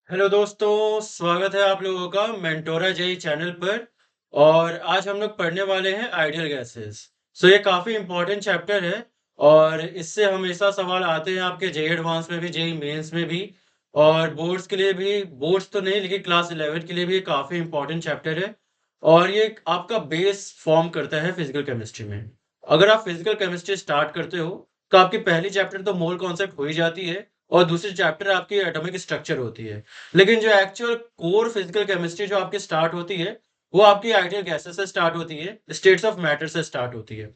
Hello दोस्तों, स्वागत है आप लोगों का मेंटोरा जेई चैनल पर। और आज हम लोग पढ़ने वाले हैं आइडियल गैसेस। ये काफ़ी इम्पोर्टेंट चैप्टर है और इससे हमेशा सवाल आते हैं आपके जेई एडवांस में भी, जेई मेंस में भी और बोर्ड्स के लिए भी। बोर्ड्स तो नहीं, लेकिन क्लास 11 के लिए भी ये काफ़ी इम्पोर्टेंट चैप्टर है और ये आपका बेस फॉर्म करता है फिजिकल केमिस्ट्री में। अगर आप फिजिकल केमिस्ट्री स्टार्ट करते हो तो आपकी पहली चैप्टर तो मोल कॉन्सेप्ट हो ही जाती है और दूसरी चैप्टर आपकी एटॉमिक स्ट्रक्चर होती है। लेकिन जो एक्चुअल कोर फिजिकल केमिस्ट्री जो आपकी स्टार्ट होती है, वो आपकी आइडियल गैसेस से स्टार्ट होती है, स्टेट्स ऑफ मैटर से स्टार्ट होती है।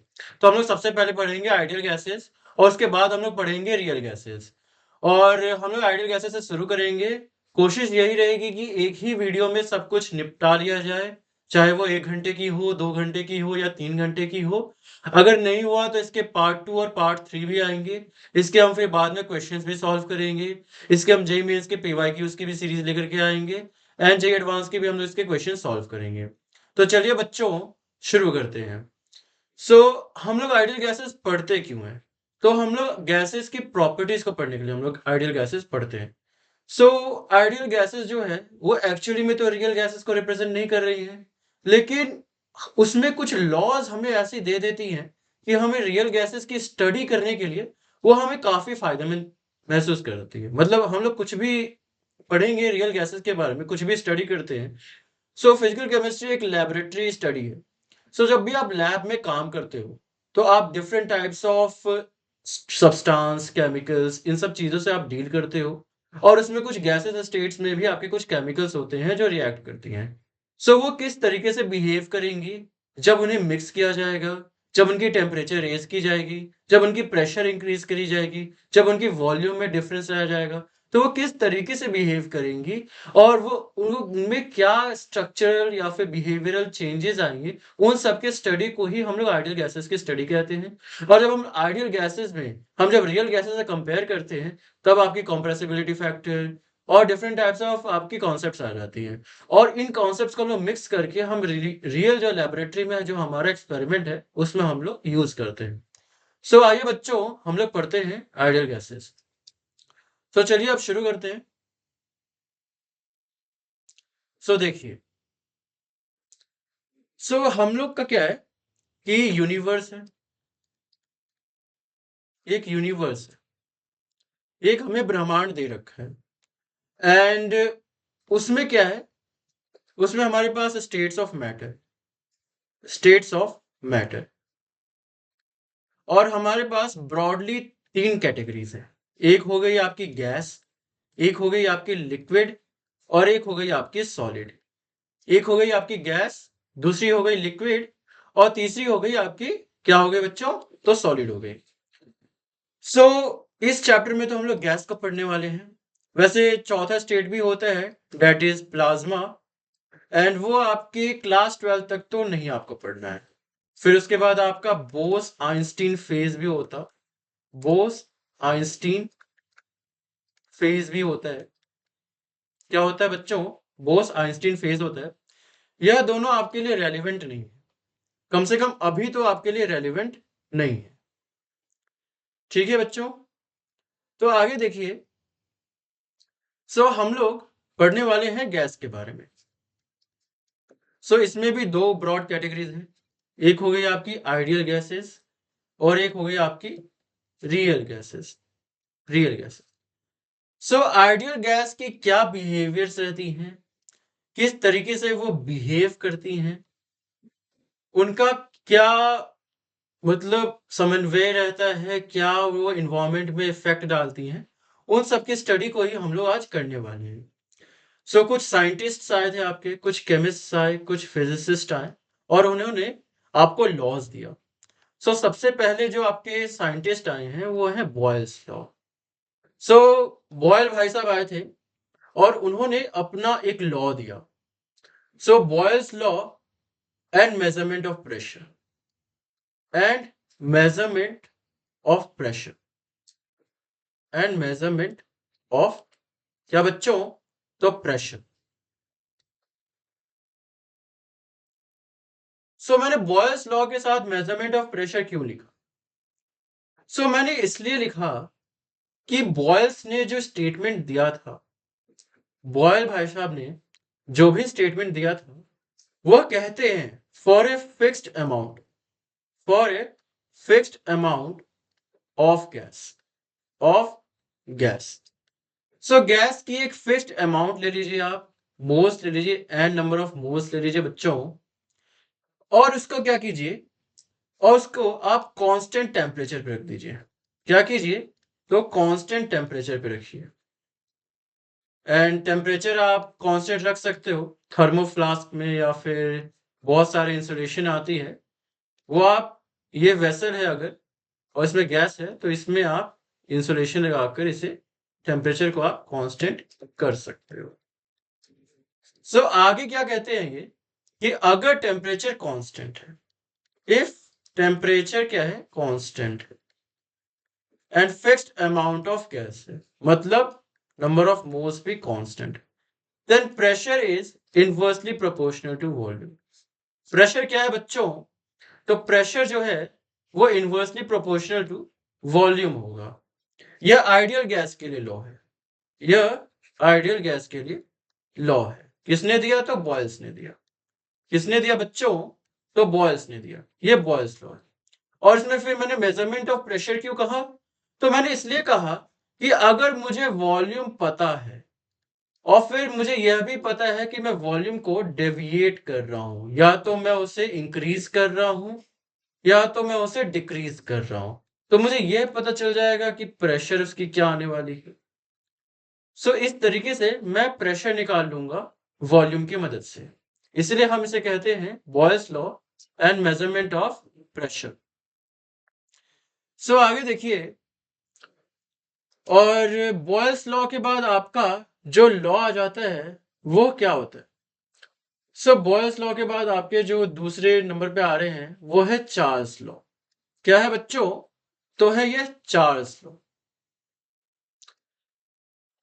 तो हम लोग सबसे पहले पढ़ेंगे आइडियल गैसेस और उसके बाद हम लोग पढ़ेंगे रियल गैसेस। और हम लोग आइडियल गैसेस से शुरू करेंगे। कोशिश यही रहेगी कि एक ही वीडियो में सब कुछ निपटा लिया जाए, चाहे वो 1 घंटे की हो, 2 घंटे की हो या 3 घंटे की हो। अगर नहीं हुआ तो इसके पार्ट 2 और पार्ट 3 भी आएंगे। इसके हम फिर बाद में क्वेश्चंस भी सॉल्व करेंगे। इसके हम जेईई मेंस के पीवाईक्यूज की भी सीरीज लेकर के आएंगे एंड जेईई एडवांस के भी हम लोग इसके क्वेश्चन सॉल्व करेंगे। तो चलिए बच्चों, शुरू करते हैं। हम लोग आइडियल गैसेस पढ़ते क्यों हैं? तो हम लोग गैसेस की प्रॉपर्टीज को पढ़ने के लिए हम लोग आइडियल गैसेस पढ़ते हैं। आइडियल गैसेस जो है वो एक्चुअली में तो रियल गैसेस को रिप्रेजेंट नहीं कर रही हैं, लेकिन उसमें कुछ लॉज हमें ऐसी दे देती हैं कि हमें रियल गैसेस की स्टडी करने के लिए वो हमें काफी फायदेमंद महसूस करती है। मतलब हम लोग कुछ भी पढ़ेंगे रियल गैसेस के बारे में, कुछ भी स्टडी करते हैं। फिजिकल केमिस्ट्री एक लेबोरेटरी स्टडी है। जब भी आप लैब में काम करते हो तो आप different types of substance, chemicals, इन सब चीजों से आप डील करते हो और उसमें कुछ गैसेस स्टेट्स में भी आपके कुछ केमिकल्स होते हैं जो रिएक्ट करती हैं। वो किस तरीके से बिहेव करेंगी जब उन्हें मिक्स किया जाएगा, जब उनकी टेम्परेचर रेज की जाएगी, जब उनकी प्रेशर इंक्रीज करी जाएगी, जब उनकी वॉल्यूम में डिफरेंस आ जाएगा, तो वो किस तरीके से बिहेव करेंगी और वो उनमें क्या स्ट्रक्चरल या फिर बिहेवियरल चेंजेस आएंगे, उन सब के स्टडी को ही हम लोग आइडियल गैसेस की स्टडी कहते हैं। और जब हम आइडियल गैसेस में हम जब रियल गैसेस से कंपेयर करते हैं, तब आपकी कंप्रेसिबिलिटी फैक्टर और डिफरेंट टाइप्स ऑफ आपकी कॉन्सेप्ट्स आ जाती हैं और इन कॉन्सेप्ट्स को हम लोग मिक्स करके हम रियल जो लेबोरेटरी में जो हमारा एक्सपेरिमेंट है उसमें हम लोग यूज करते हैं। आइए बच्चों, हम लोग पढ़ते हैं आइडियल गैसेस। चलिए अब शुरू करते हैं। देखिए, हम लोग का क्या है कि यूनिवर्स है, एक यूनिवर्स है, एक हमें ब्रह्मांड दे रखा है एंड उसमें क्या है, उसमें हमारे पास states of matter, states of matter और हमारे पास ब्रॉडली 3 कैटेगरीज है। एक हो गई आपकी गैस, एक हो गई आपकी लिक्विड और एक हो गई आपकी सॉलिड। एक हो गई आपकी गैस, दूसरी हो गई लिक्विड और तीसरी हो गई आपकी क्या हो गई बच्चों? तो सॉलिड हो गई। सो इस चैप्टर में तो हम लोग गैस को पढ़ने वाले हैं। वैसे चौथा स्टेट भी होता है, दैट इज प्लाज्मा, एंड वो आपके क्लास 12 तक तो नहीं आपको पढ़ना है। फिर उसके बाद आपका बोस आइंस्टीन फेज भी होता, बोस आइंस्टीन फेज भी होता है। क्या होता है बच्चों? बोस आइंस्टीन फेज होता है। यह दोनों आपके लिए रेलिवेंट नहीं है, कम से कम अभी तो आपके लिए रेलिवेंट नहीं है। ठीक है बच्चों, तो आगे देखिए। हम लोग पढ़ने वाले हैं गैस के बारे में। इसमें भी 2 ब्रॉड कैटेगरीज हैं। एक हो गई आपकी आइडियल गैसेस और एक हो गई आपकी real gases. Real gases, ideal gas की क्या बिहेवियर्स रहती हैं, किस तरीके से वो बिहेव करती हैं, उनका क्या मतलब समन्वय रहता है, क्या वो इन्वायरमेंट में इफेक्ट डालती हैं, उन सब की स्टडी को ही हम लोग आज करने वाले हैं। कुछ साइंटिस्ट आए थे आपके, कुछ केमिस्ट आए, कुछ फिजिसिस्ट आए और उन्होंने आपको लॉज दिया। सबसे पहले जो आपके साइंटिस्ट आए हैं वो है बॉयल्स लॉ। सो बॉयल भाई साहब आए थे और उन्होंने अपना एक लॉ दिया। Boils law and measurement of pressure, and measurement of pressure and measurement of क्या बच्चों? तो प्रेशर। मैंने बॉयल्स लॉ के साथ मेजरमेंट ऑफ प्रेशर क्यों लिखा? मैंने इसलिए लिखा कि बॉयल्स ने जो स्टेटमेंट दिया था बॉयल भाई साहब ने जो भी स्टेटमेंट दिया था वह कहते हैं for a fixed amount of gas. So gas की एक फिक्स्ड अमाउंट ले लीजिए, आप मोल्स ले लीजिए, एन नंबर ऑफ मोल्स ले लीजिए बच्चों, और उसको क्या कीजिए, और उसको आप कांस्टेंट टेम्परेचर पे रख दीजिए। क्या कीजिए, तो कांस्टेंट टेम्परेचर पे रखिए। एंड टेम्परेचर आप कांस्टेंट रख सकते हो थर्मोफ्लास्क में, या फिर बहुत सारे इंसुलेशन आती है, वो आप, ये वेसल है अगर और इसमें गैस है तो इसमें आप इंसुलेशन लगाकर इसे टेम्परेचर को आप कांस्टेंट कर सकते हो। सो आगे क्या कहते हैं ये, कि अगर टेम्परेचर कांस्टेंट है, इफ टेम्परेचर क्या है, कांस्टेंट है, and fixed amount of gas है, मतलब नंबर ऑफ मोल्स भी constant, then pressure is inversely proportional to volume. Pressure क्या है बच्चों, तो प्रेशर जो है वो इनवर्सली प्रोपोर्शनल टू वॉल्यूम होगा। यह आइडियल गैस के लिए लॉ है, यह आइडियल गैस के लिए लॉ है। किसने दिया, तो बॉयल्स ने दिया। किसने दिया बच्चों, तो बॉयल्स ने दिया। ये बॉयल्स लॉ है। और इसमें फिर मैंने मेजरमेंट ऑफ प्रेशर क्यों कहा, तो मैंने इसलिए कहा कि अगर मुझे वॉल्यूम पता है और फिर मुझे यह भी पता है कि मैं वॉल्यूम को डेविएट कर रहा हूं, या तो मैं उसे इंक्रीज कर रहा हूं या तो मैं उसे डिक्रीज कर रहा हूं, तो मुझे यह पता चल जाएगा कि प्रेशर उसकी क्या आने वाली है। सो इस तरीके से मैं प्रेशर निकाल लूंगा वॉल्यूम की मदद से। इसलिए हम इसे कहते हैं Boyle's law and measurement of pressure. So आगे देखिए, और बॉयल्स लॉ के बाद आपका जो लॉ आ जाता है वो क्या होता है। सो बॉयल्स लॉ के बाद आपके जो दूसरे नंबर पे आ रहे हैं वो है चार्ल्स लॉ। क्या है बच्चों, तो है ये चार्ल्स लॉ।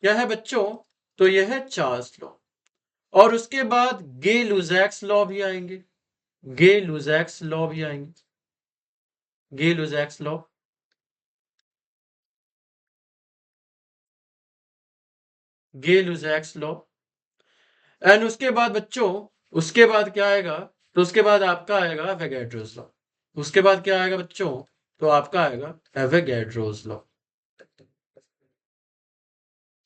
क्या है बच्चों, तो यह है चार्ल्स लॉ। और उसके बाद गे लुजैक्स लॉ भी आएंगे, गे लुजैक्स लॉ भी आएंगे, Gay Lussac's law. Gay Lussac's law. And उसके बाद बच्चों, उसके बाद क्या आएगा, तो उसके बाद आपका आएगा एवोगैड्रोस लॉ। उसके बाद क्या आएगा बच्चों, तो आपका आएगा एवोगैड्रोस लॉ।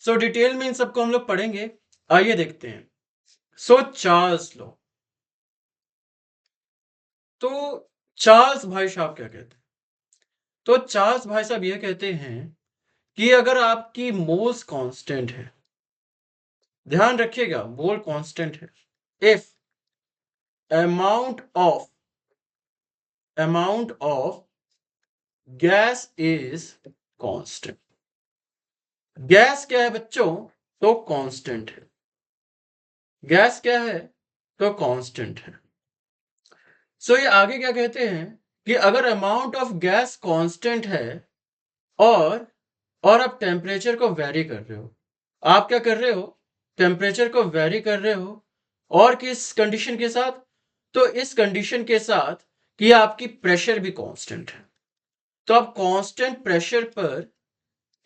सो डिटेल में इन सबको हम लोग पढ़ेंगे, आइए देखते हैं। सो चार्ल्स लॉ, तो चार्ल्स भाई साहब क्या कहते हैं, तो चार्ल्स भाई साहब ये कहते हैं कि अगर आपकी मोल्स कांस्टेंट है, ध्यान रखिएगा मोल कांस्टेंट है, if amount of gas is constant. Gas क्या है बच्चों, तो कांस्टेंट है। गैस क्या है, तो कांस्टेंट है। सो ये आगे क्या कहते हैं कि अगर अमाउंट ऑफ गैस कांस्टेंट है और आप टेम्परेचर को वेरी कर रहे हो, आप क्या कर रहे हो, टेम्परेचर को वेरी कर रहे हो, और किस कंडीशन के साथ, तो इस कंडीशन के साथ कि आपकी प्रेशर भी कांस्टेंट है। तो आप कांस्टेंट प्रेशर पर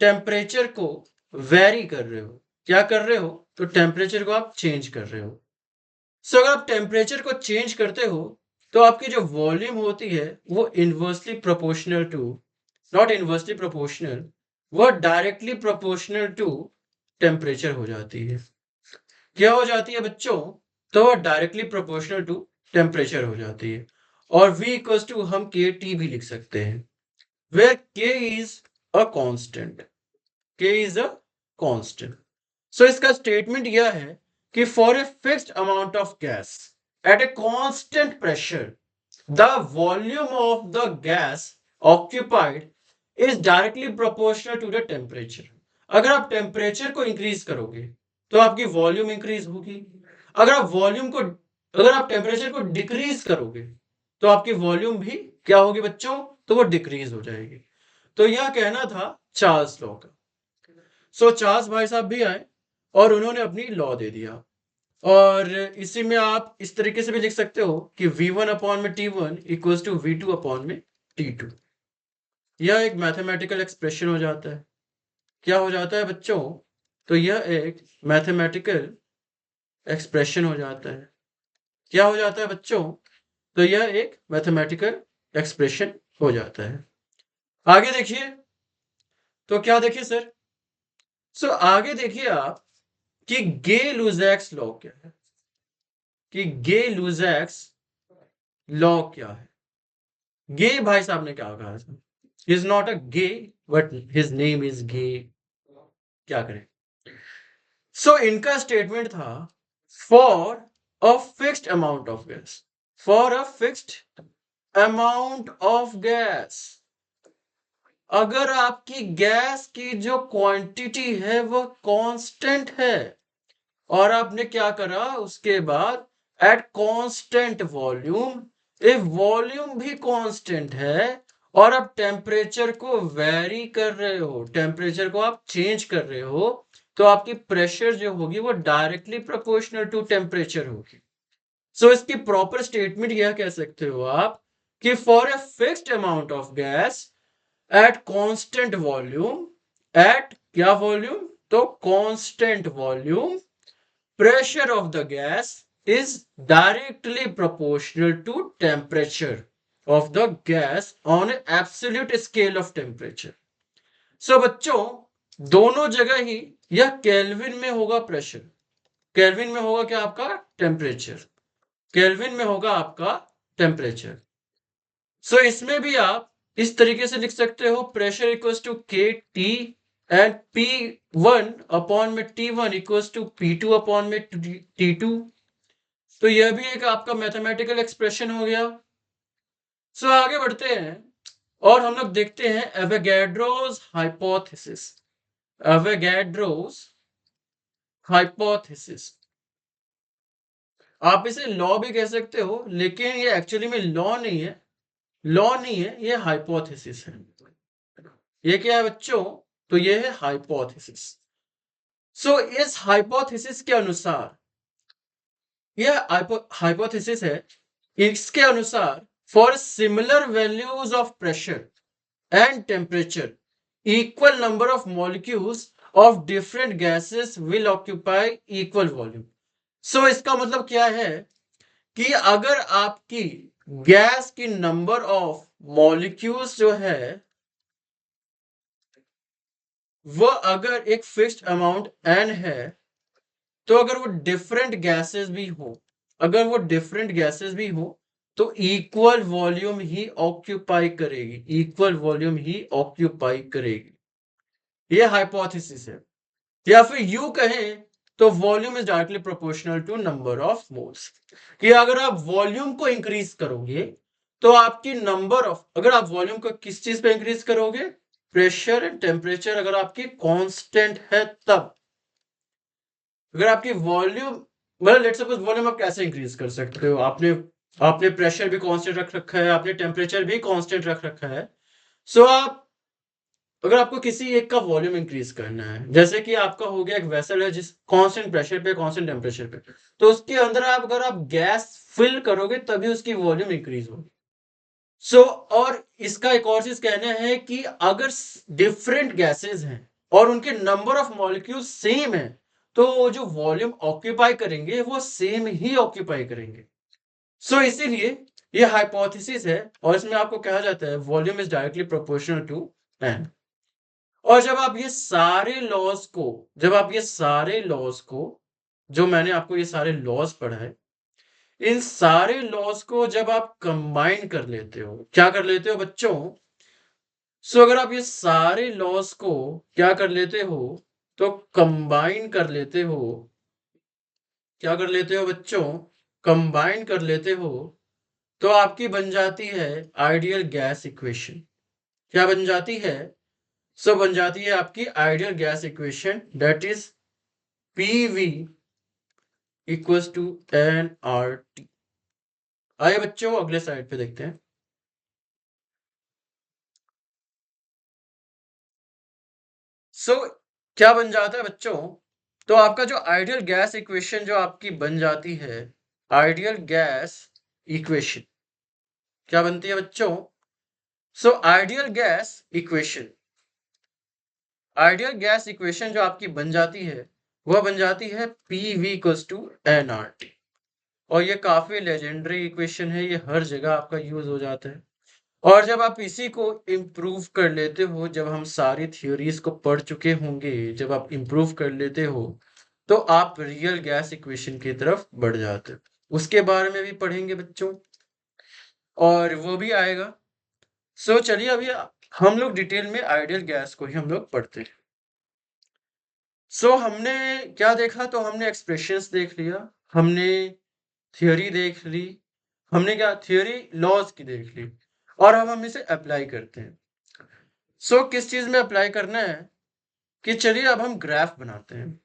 टेम्परेचर को वेरी कर रहे हो, क्या कर रहे हो, तो टेम्परेचर को आप चेंज कर रहे हो। सो अगर आप टेम्परेचर को चेंज करते हो तो आपकी जो वॉल्यूम होती है वो inversely proportional to, not inversely proportional, वो डायरेक्टली प्रोपोर्शनल टू टेम्परेचर हो जाती है। क्या हो जाती है बच्चों, तो वो डायरेक्टली प्रोपोर्शनल टू टेम्परेचर हो जाती है। और V इक्वल्स टू हम के टी भी लिख सकते हैं, where K is a constant, K is a constant. So इसका स्टेटमेंट यह है कि for a fixed amount of gas at a constant pressure the volume of the gas occupied is directly proportional to the temperature. अगर आप temperature को increase करोगे तो आपकी वॉल्यूम इंक्रीज होगी, अगर आप वॉल्यूम को, अगर आप टेम्परेचर को डिक्रीज करोगे तो आपकी वॉल्यूम भी क्या होगी बच्चों, तो वो डिक्रीज हो जाएगी। तो यह कहना था चार्ल्स लॉ का। सो चार्ल्स भाई साहब भी आए और उन्होंने अपनी लॉ दे दिया। और इसी में आप इस तरीके से भी लिख सकते हो कि V1 अपॉन में T1 equals to V2 upon में T2। यह एक मैथमेटिकल एक्सप्रेशन हो जाता है। क्या हो जाता है बच्चों, तो यह एक मैथमेटिकल एक्सप्रेशन हो जाता है। क्या हो जाता है बच्चों? तो यह एक मैथमेटिकल एक्सप्रेशन हो जाता है। आगे देखिए, तो क्या देखिए सर? सो आगे देखिए आप कि गे लुजैक्स लॉ क्या है, कि गे लुजैक्स लॉ क्या है। गे भाई साहब ने क्या कहा था? Is not a gay but his name is Gay. क्या करें? सो इनका स्टेटमेंट था for a fixed amount of gas, for a fixed amount of gas, अगर आपकी गैस की जो क्वांटिटी है वो कांस्टेंट है और आपने क्या करा उसके बाद eight constant volume, if volume भी कांस्टेंट है और आप टेम्परेचर को वेरी कर रहे हो, टेम्परेचर को आप चेंज कर रहे हो, तो आपकी प्रेशर जो होगी वो डायरेक्टली प्रोपोर्शनल टू टेम्परेचर होगी। सो इसकी प्रॉपर स्टेटमेंट यह कह सकते हो आप कि for a fixed amount of gas at constant volume, at क्या वॉल्यूम? तो constant volume, pressure of the gas is directly proportional to temperature of the gas on an absolute scale of temperature. So बच्चों, दोनं जगह ही यह kelvin में होगा pressure, kelvin में होगा क्या आपका टेम्परेचर, केल्विन में होगा आपका टेम्परेचर। सो इसमें भी आप इस तरीके से लिख सकते हो प्रेशर इक्वल्स टू के टी एंड P1 अपॉन में T1 equals to P2 upon में T2। तो यह भी एक आपका मैथमेटिकल एक्सप्रेशन हो गया। सो आगे बढ़ते हैं और हम लोग देखते हैं एवोगैड्रोस हाइपोथेसिस, एवोगैड्रोस हाइपोथेसिस। आप इसे लॉ भी कह सकते हो लेकिन ये एक्चुअली में लॉ नहीं है, लॉ नहीं है, ये हाइपोथेसिस है। ये क्या है बच्चों? तो ये है हाइपोथेसिस। सो इस हाइपोथेसिस के अनुसार, यह हाइपोथेसिस है, इसके अनुसार for similar values of pressure and temperature, equal number of molecules of different gases will occupy equal volume. So इसका मतलब क्या है कि अगर आपकी गैस की नंबर ऑफ मॉलिक्यूल्स जो है वो अगर एक फिक्स्ड अमाउंट n है, तो अगर वो डिफरेंट गैसेस भी हो, अगर वो डिफरेंट गैसेस भी हो तो इक्वल वॉल्यूम ही ऑक्यूपाई करेगी, इक्वल वॉल्यूम ही ऑक्यूपाई करेगी। ये हाइपोथेसिस है। या फिर यू कहें तो volume is directly proportional to number of moles, कि अगर आप वॉल्यूम को इंक्रीज करोगे तो आपकी नंबर ऑफ, अगर आप वॉल्यूम को किस चीज पे इंक्रीज करोगे? प्रेशर एंड टेम्परेचर अगर आपकी कांस्टेंट है तब। अगर आपकी वॉल्यूम, मतलब लेट्स सपोज वॉल्यूम आप कैसे इंक्रीज कर सकते हो? आपने आपने प्रेशर भी कांस्टेंट रख रखा है, आपने टेम्परेचर भी कांस्टेंट रख रखा है। सो आप, अगर आपको किसी एक का वॉल्यूम इंक्रीज करना है, जैसे कि आपका हो गया एक वेसल है जिस कांस्टेंट प्रेशर पे कांस्टेंट टेम्परेचर पे, तो उसके अंदर आप अगर आप गैस फिल करोगे तभी उसकी वॉल्यूम इंक्रीज होगी। सो और इसका एक और चीज कहना है कि अगर डिफरेंट गैसेस हैं और उनके नंबर ऑफ मॉलिक्यूल सेम है तो वो जो वॉल्यूम ऑक्यूपाई करेंगे वो सेम ही ऑक्यूपाई करेंगे। सो इसीलिए ये हाइपोथेसिस है और इसमें आपको कहा जाता है volume is directly proportional to N. और जब आप ये सारे लॉज को, जब आप ये सारे लॉज को, जो मैंने आपको ये सारे लॉज पढ़ाए, इन सारे लॉज को जब आप कंबाइन कर लेते हो, क्या कर लेते हो बच्चों? सो अगर आप ये सारे लॉज को क्या कर लेते हो? तो कंबाइन कर लेते हो। क्या कर लेते हो बच्चों? कंबाइन कर लेते हो तो आपकी बन जाती है आइडियल गैस इक्वेशन। क्या बन जाती है? सो बन जाती है आपकी ideal gas equation, that is PV equals to nRT। आइए बच्चों अगले स्लाइड पे देखते हैं। सो क्या बन जाता है बच्चों? तो आपका जो आइडियल गैस इक्वेशन जो आपकी बन जाती है, आइडियल गैस इक्वेशन क्या बनती है बच्चों? So ideal gas equation ideal gas equation जो आपकी बन जाती है वह बन जाती है PV इक्वल्स टू nRT। और ये काफी लेजेंडरी इक्वेशन है, ये हर जगह आपका यूज हो जाता है। और जब आप इसी को इम्प्रूव कर लेते हो, जब हम सारी थ्योरीज को पढ़ चुके होंगे, जब आप इम्प्रूव कर लेते हो तो आप रियल गैस इक्वेशन की तरफ बढ़ जाते हो। उसके बारे में भी पढ़ेंगे बच्चों, और वो भी आएगा। सो चलिए अभी हम लोग डिटेल में आइडियल गैस को ही हम लोग पढ़ते हैं। सो हमने क्या देखा, तो हमने एक्सप्रेशंस देख लिया, हमने थियोरी देख ली, हमने क्या थियोरी लॉज की देख ली, और अब हम इसे अप्लाई करते हैं। सो किस चीज में अप्लाई करना है कि चलिए अब हम ग्राफ बनाते हैं।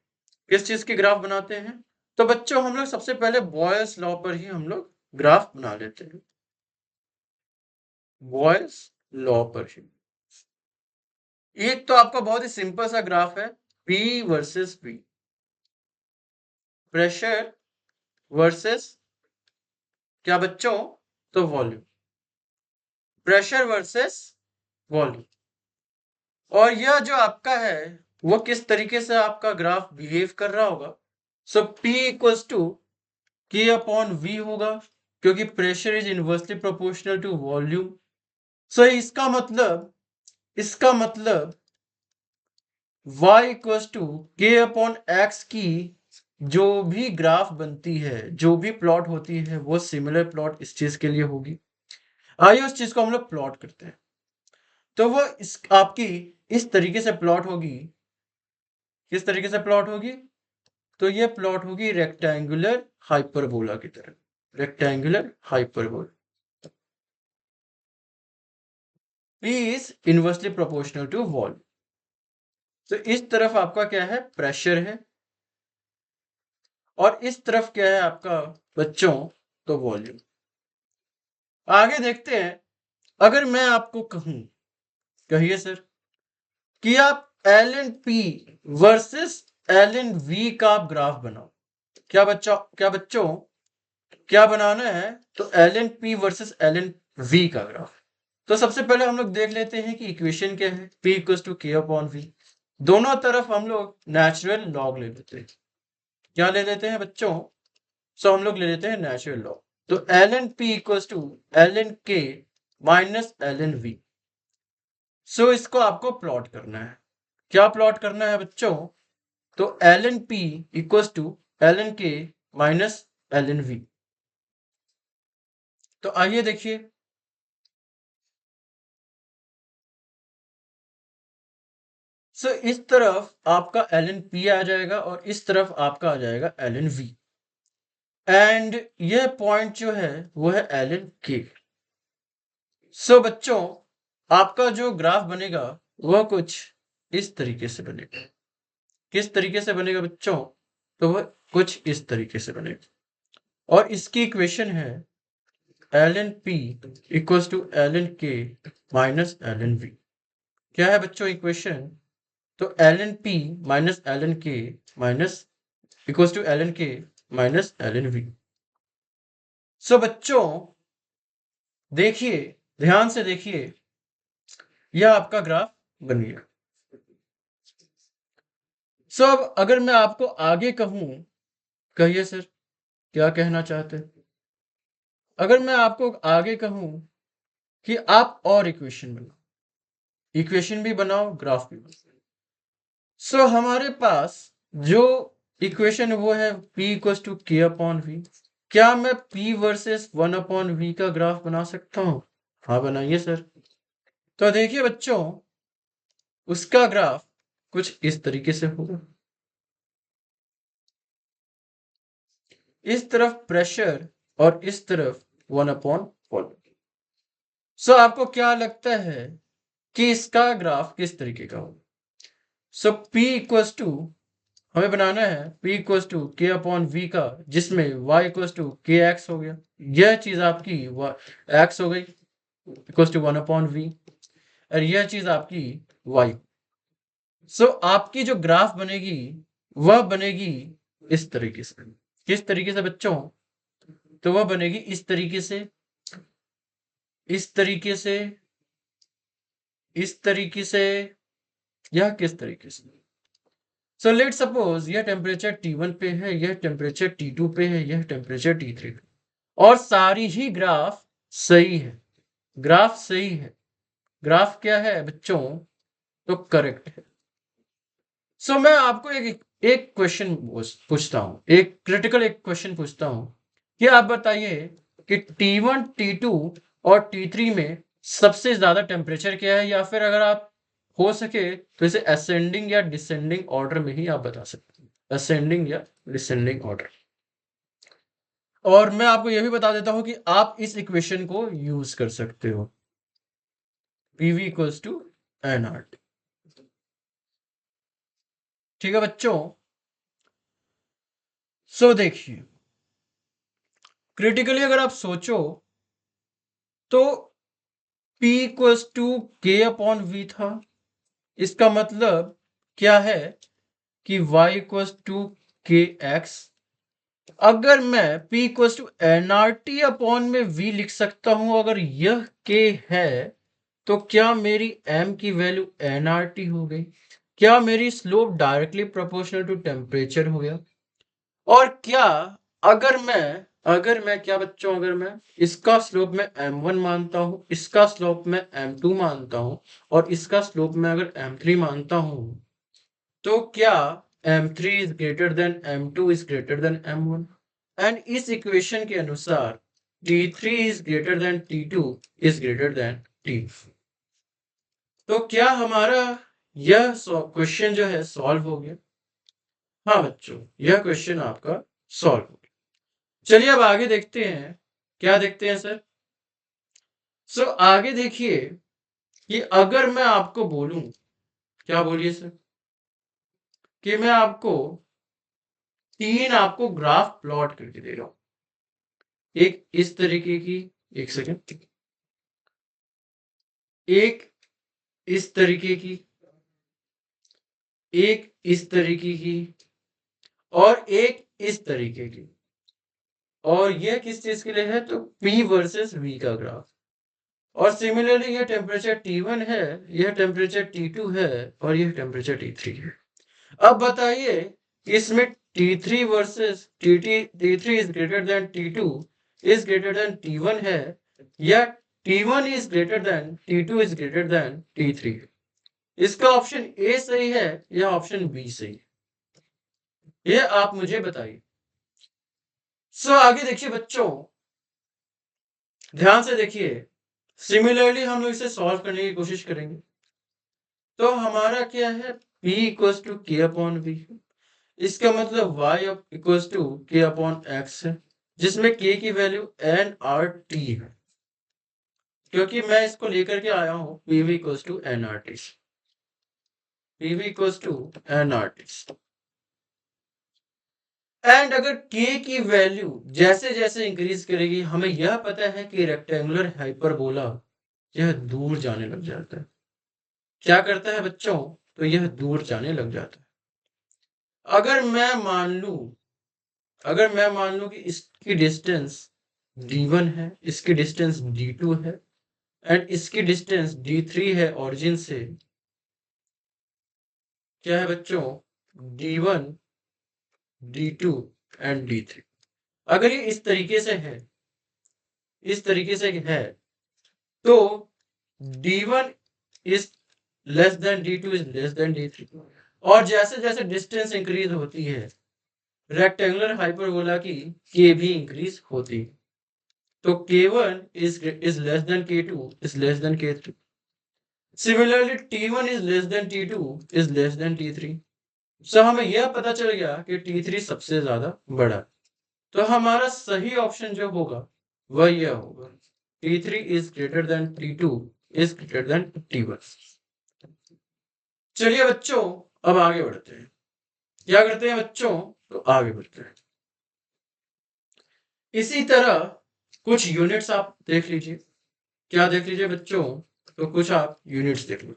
किस चीज की ग्राफ बनाते हैं, तो बच्चों हम लोग सबसे पहले बॉयल्स लॉ पर ही हम लोग ग्राफ बना लेते हैं। बॉयल्स लॉ पर ही एक तो आपका बहुत ही सिंपल सा ग्राफ है, P versus V, pressure versus क्या बच्चों, तो वॉल्यूम, प्रेशर वर्सेस वॉल्यूम। और यह जो आपका है वो किस तरीके से आपका ग्राफ बिहेव कर रहा होगा। So P equals to K upon V होगा, क्योंकि pressure is inversely proportional to volume. So इसका मतलब y equals to K upon x की जो भी ग्राफ बनती है, जो भी प्लॉट होती है, वो सिमिलर प्लॉट इस चीज के लिए होगी। आइए उस चीज को हम लोग प्लॉट करते हैं। तो वो इस आपकी इस तरीके से प्लॉट होगी। किस तरीके से प्लॉट होगी, तो ये प्लॉट होगी रेक्टेंगुलर हाइपरबोला की तरह, rectangular hyperbola. P is inversely proportional to volume. तो इस तरफ आपका क्या है, प्रेशर है, और इस तरफ क्या है आपका बच्चों, तो वॉल्यूम। आगे देखते हैं, अगर मैं आपको कहूं, कहिए सर, कि आप L N P versus L N V का आप ग्राफ बनाओ। क्या बच्चों क्या बनाना है, तो L N P versus L N V का ग्राफ। तो सबसे पहले हम लोग देख लेते हैं कि इक्वेशन क्या है, P equals to K upon V। दोनों तरफ हम लोग नेचुरल लॉग ले लेते हैं। क्या ले लेते हैं बच्चों, सो हम लोग ले लेते हैं नेचुरल लॉग। तो L N P equals to L N K minus L N V. So इसको आपको प्लॉट करना है। क्या प्लॉट करना है बच्चों, तो L N P equals to L N K minus L N V. तो आइए देखिए, सो इस तरफ आपका एल एन पी आ जाएगा और इस तरफ आपका आ जाएगा एल एन वी। एंड ये पॉइंट जो है वो है एल एन के। सो बच्चों आपका जो ग्राफ बनेगा वह कुछ इस तरीके से बनेगा। किस तरीके से बनेगा बच्चों, तो वह कुछ इस तरीके से बनेगा। और इसकी इक्वेशन है L N P equals to L N K minus L N V. क्या है बच्चों इक्वेशन, तो L N P minus L N K minus equals to L N K minus L N V. So बच्चों देखिए, ध्यान से देखिए, यह आपका ग्राफ बन गया। सो अब अगर मैं आपको आगे कहूं, कहिए सर क्या कहना चाहते हैं। अगर मैं आपको आगे कहूं कि आप और इक्वेशन बनाओ, इक्वेशन भी बनाओ, ग्राफ भी बनाओ। सो हमारे पास जो इक्वेशन वो है P equals to K upon V। क्या मैं P वर्सेस 1 अपॉन V का ग्राफ बना सकता हूं, हाँ बनाइए सर। तो देखिए बच्चों, उसका ग्राफ कुछ इस तरीके से होगा। इस तरफ प्रेशर और इस तरफ 1 अपॉन वॉल्यूम। सो आपको क्या लगता है कि इसका ग्राफ किस तरीके का होगा। सो P इक्वल्स टू हमें बनाना है P equals to K upon V का, जिसमें Y equals to K X हो गया। यह चीज आपकी x हो गई इक्वल्स टू 1 अपॉन V, और यह चीज आपकी y। सो आपकी जो ग्राफ बनेगी वह बनेगी इस तरीके से। किस तरीके से बच्चों, तो वह बनेगी इस तरीके से, इस तरीके से, इस तरीके से, यह किस तरीके से? सो लेट सपोज यह टेम्परेचर T1 पे है, यह टेम्परेचर T2 पे है, यह टेम्परेचर T3 पे, और सारी ही ग्राफ सही है। ग्राफ सही है। ग्राफ क्या है बच्चों? तो करेक्ट है। सो मैं आपको एक क्वेश्चन पूछता हूं, एक क्रिटिकल एक क्वेश्चन पूछता हूं कि आप बताइए कि T1, T2 और T3 में सबसे ज्यादा टेम्परेचर क्या है, या फिर अगर आप हो सके तो इसे असेंडिंग या डिसेंडिंग ऑर्डर में ही आप बता सकते हैं, असेंडिंग या डिसेंडिंग ऑर्डर। और मैं आपको यह भी बता देता हूं कि आप इस इक्वेशन को यूज कर सकते हो, PV इक्वल्स टू nRT। ठीक है बच्चों, सो देखिए क्रिटिकली अगर आप सोचो तो P equals to K upon V था। इसका मतलब क्या है कि y equals to K X. अगर मैं P equals to nRT upon में v लिख सकता हूं, अगर यह k है तो क्या मेरी m की वैल्यू nRT हो गई? क्या मेरी slope directly proportional to temperature हो गया? और क्या अगर मैं क्या बच्चों, अगर मैं इसका स्लोप में m1 मानता हूं, इसका स्लोप में m2 मानता हूं, और इसका स्लोप में अगर m3 मानता हूं, तो क्या m3 is greater than m2 is greater than m1? And इस इक्वेशन के अनुसार T3 is greater than T2 is greater than T4। तो क्या हमारा यह क्वेश्चन जो है सॉल्व हो गया? हाँ बच्चों, यह क्वेश्चन आपका सॉल्व हो गया। चलिए अब आगे देखते हैं। क्या देखते हैं सर? सो आगे देखिए कि अगर मैं आपको बोलूं, क्या बोलिए सर, कि मैं आपको आपको ग्राफ प्लॉट करके दे रहा हूं, एक इस तरीके की, एक सेकेंड, एक इस तरीके की, एक इस तरीके की, और एक इस तरीके की। और यह किस चीज के लिए है? तो P वर्सेस V का ग्राफ। और सिमिलरली यह टेम्परेचर T1 है, यह टेम्परेचर T2 है, और यह टेम्परेचर T3 है। अब बताइए इसमें T3 versus T3 is greater than T2 is greater than T1 है, या T1 is greater than T2 is greater than T3? इसका ऑप्शन ए सही है या ऑप्शन बी सही है? ये आप मुझे बताइए। सो आगे देखिए बच्चों, ध्यान से देखिए। सिमिलरली हम लोग इसे सॉल्व करने की कोशिश करेंगे। तो हमारा क्या है? P equals to K upon we. इसका मतलब y equals to K upon x है, जिसमें k की वैल्यू nRT है, क्योंकि मैं इसको लेकर के आया हूं PV equals to nRT। PV equals to nRT। And अगर k की वैल्यू जैसे जैसे इंक्रीज करेगी, हमें यह पता है कि रेक्टेंगुलर हाइपरबोला यह दूर जाने लग जाता है। क्या करता है बच्चों? तो यह दूर जाने लग जाता है। अगर मैं मान लूं कि इसकी डिस्टेंस d1 है, इसकी डिस्टेंस d2 है, एंड इसकी डिस्टेंस d3 है ओरिजिन से। क्या है बच्चों? d1, d2 and d3। अगर ये इस तरीके से है, तो d1 is less than d2 is less than d3। और जैसे जैसे डिस्टेंस इंक्रीज होती है, रेक्टेंगुलर हाइपरबोला की k भी इंक्रीज होती है। तो k1 is less than k2 is less than k3। Similarly, t1 is less than t2 is less than t3। सो हमें यह पता चल गया कि t3 सबसे ज्यादा बड़ा। तो हमारा सही ऑप्शन जो होगा वह यह होगा, t3 is greater than t2 is greater than t1। चलिए बच्चों अब आगे बढ़ते हैं। क्या करते हैं बच्चों? तो आगे बढ़ते हैं। इसी तरह कुछ यूनिट्स आप देख लीजिए। क्या देख लीजिए बच्चों? तो कुछ आप यूनिट्स देख लो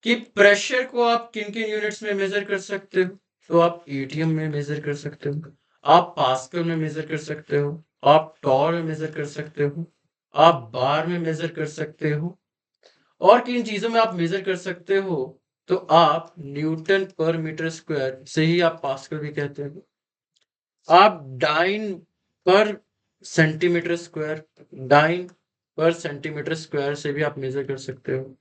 कि प्रेशर को आप किन किन यूनिट्स में मेजर कर सकते हो। तो आप एटीएम में मेजर कर सकते हो, आप पास्कल में मेजर कर सकते हो, आप टॉर में मेजर कर सकते हो, आप बार में मेजर कर सकते हो। और किन चीजों में आप मेजर कर सकते हो? तो आप न्यूटन पर मीटर स्क्वायर से ही आप पास्कल भी कहते हैं। आप डाइन पर सेंटीमीटर स्क्वायर, डाइन पर सेंटीमीटर स्क्वायर से भी आप मेजर कर सकते हो।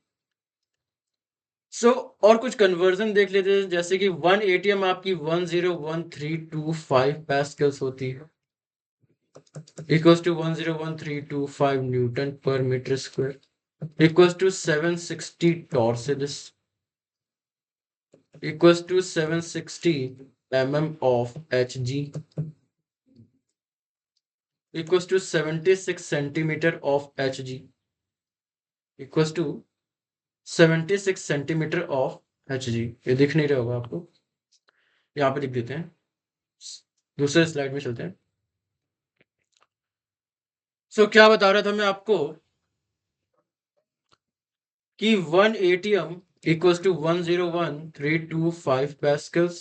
और कुछ कन्वर्जन देख लेते हैं, जैसे कि 1 एटीएम आपकी 101325 पास्कल्स होती है, equals to 101325 newton per metre square, equals to 760 torricellis, equals to 760 mm of Hg, equals to 76 centimeter of Hg, equals to 76 centimetre of Hg। ये दिख नहीं रहा होगा आपको, यहाँ पे लिख देते हैं, दूसरे स्लाइड में चलते हैं। क्या बता रहा था मैं आपको कि 1 ATM equals to 101325 pascals,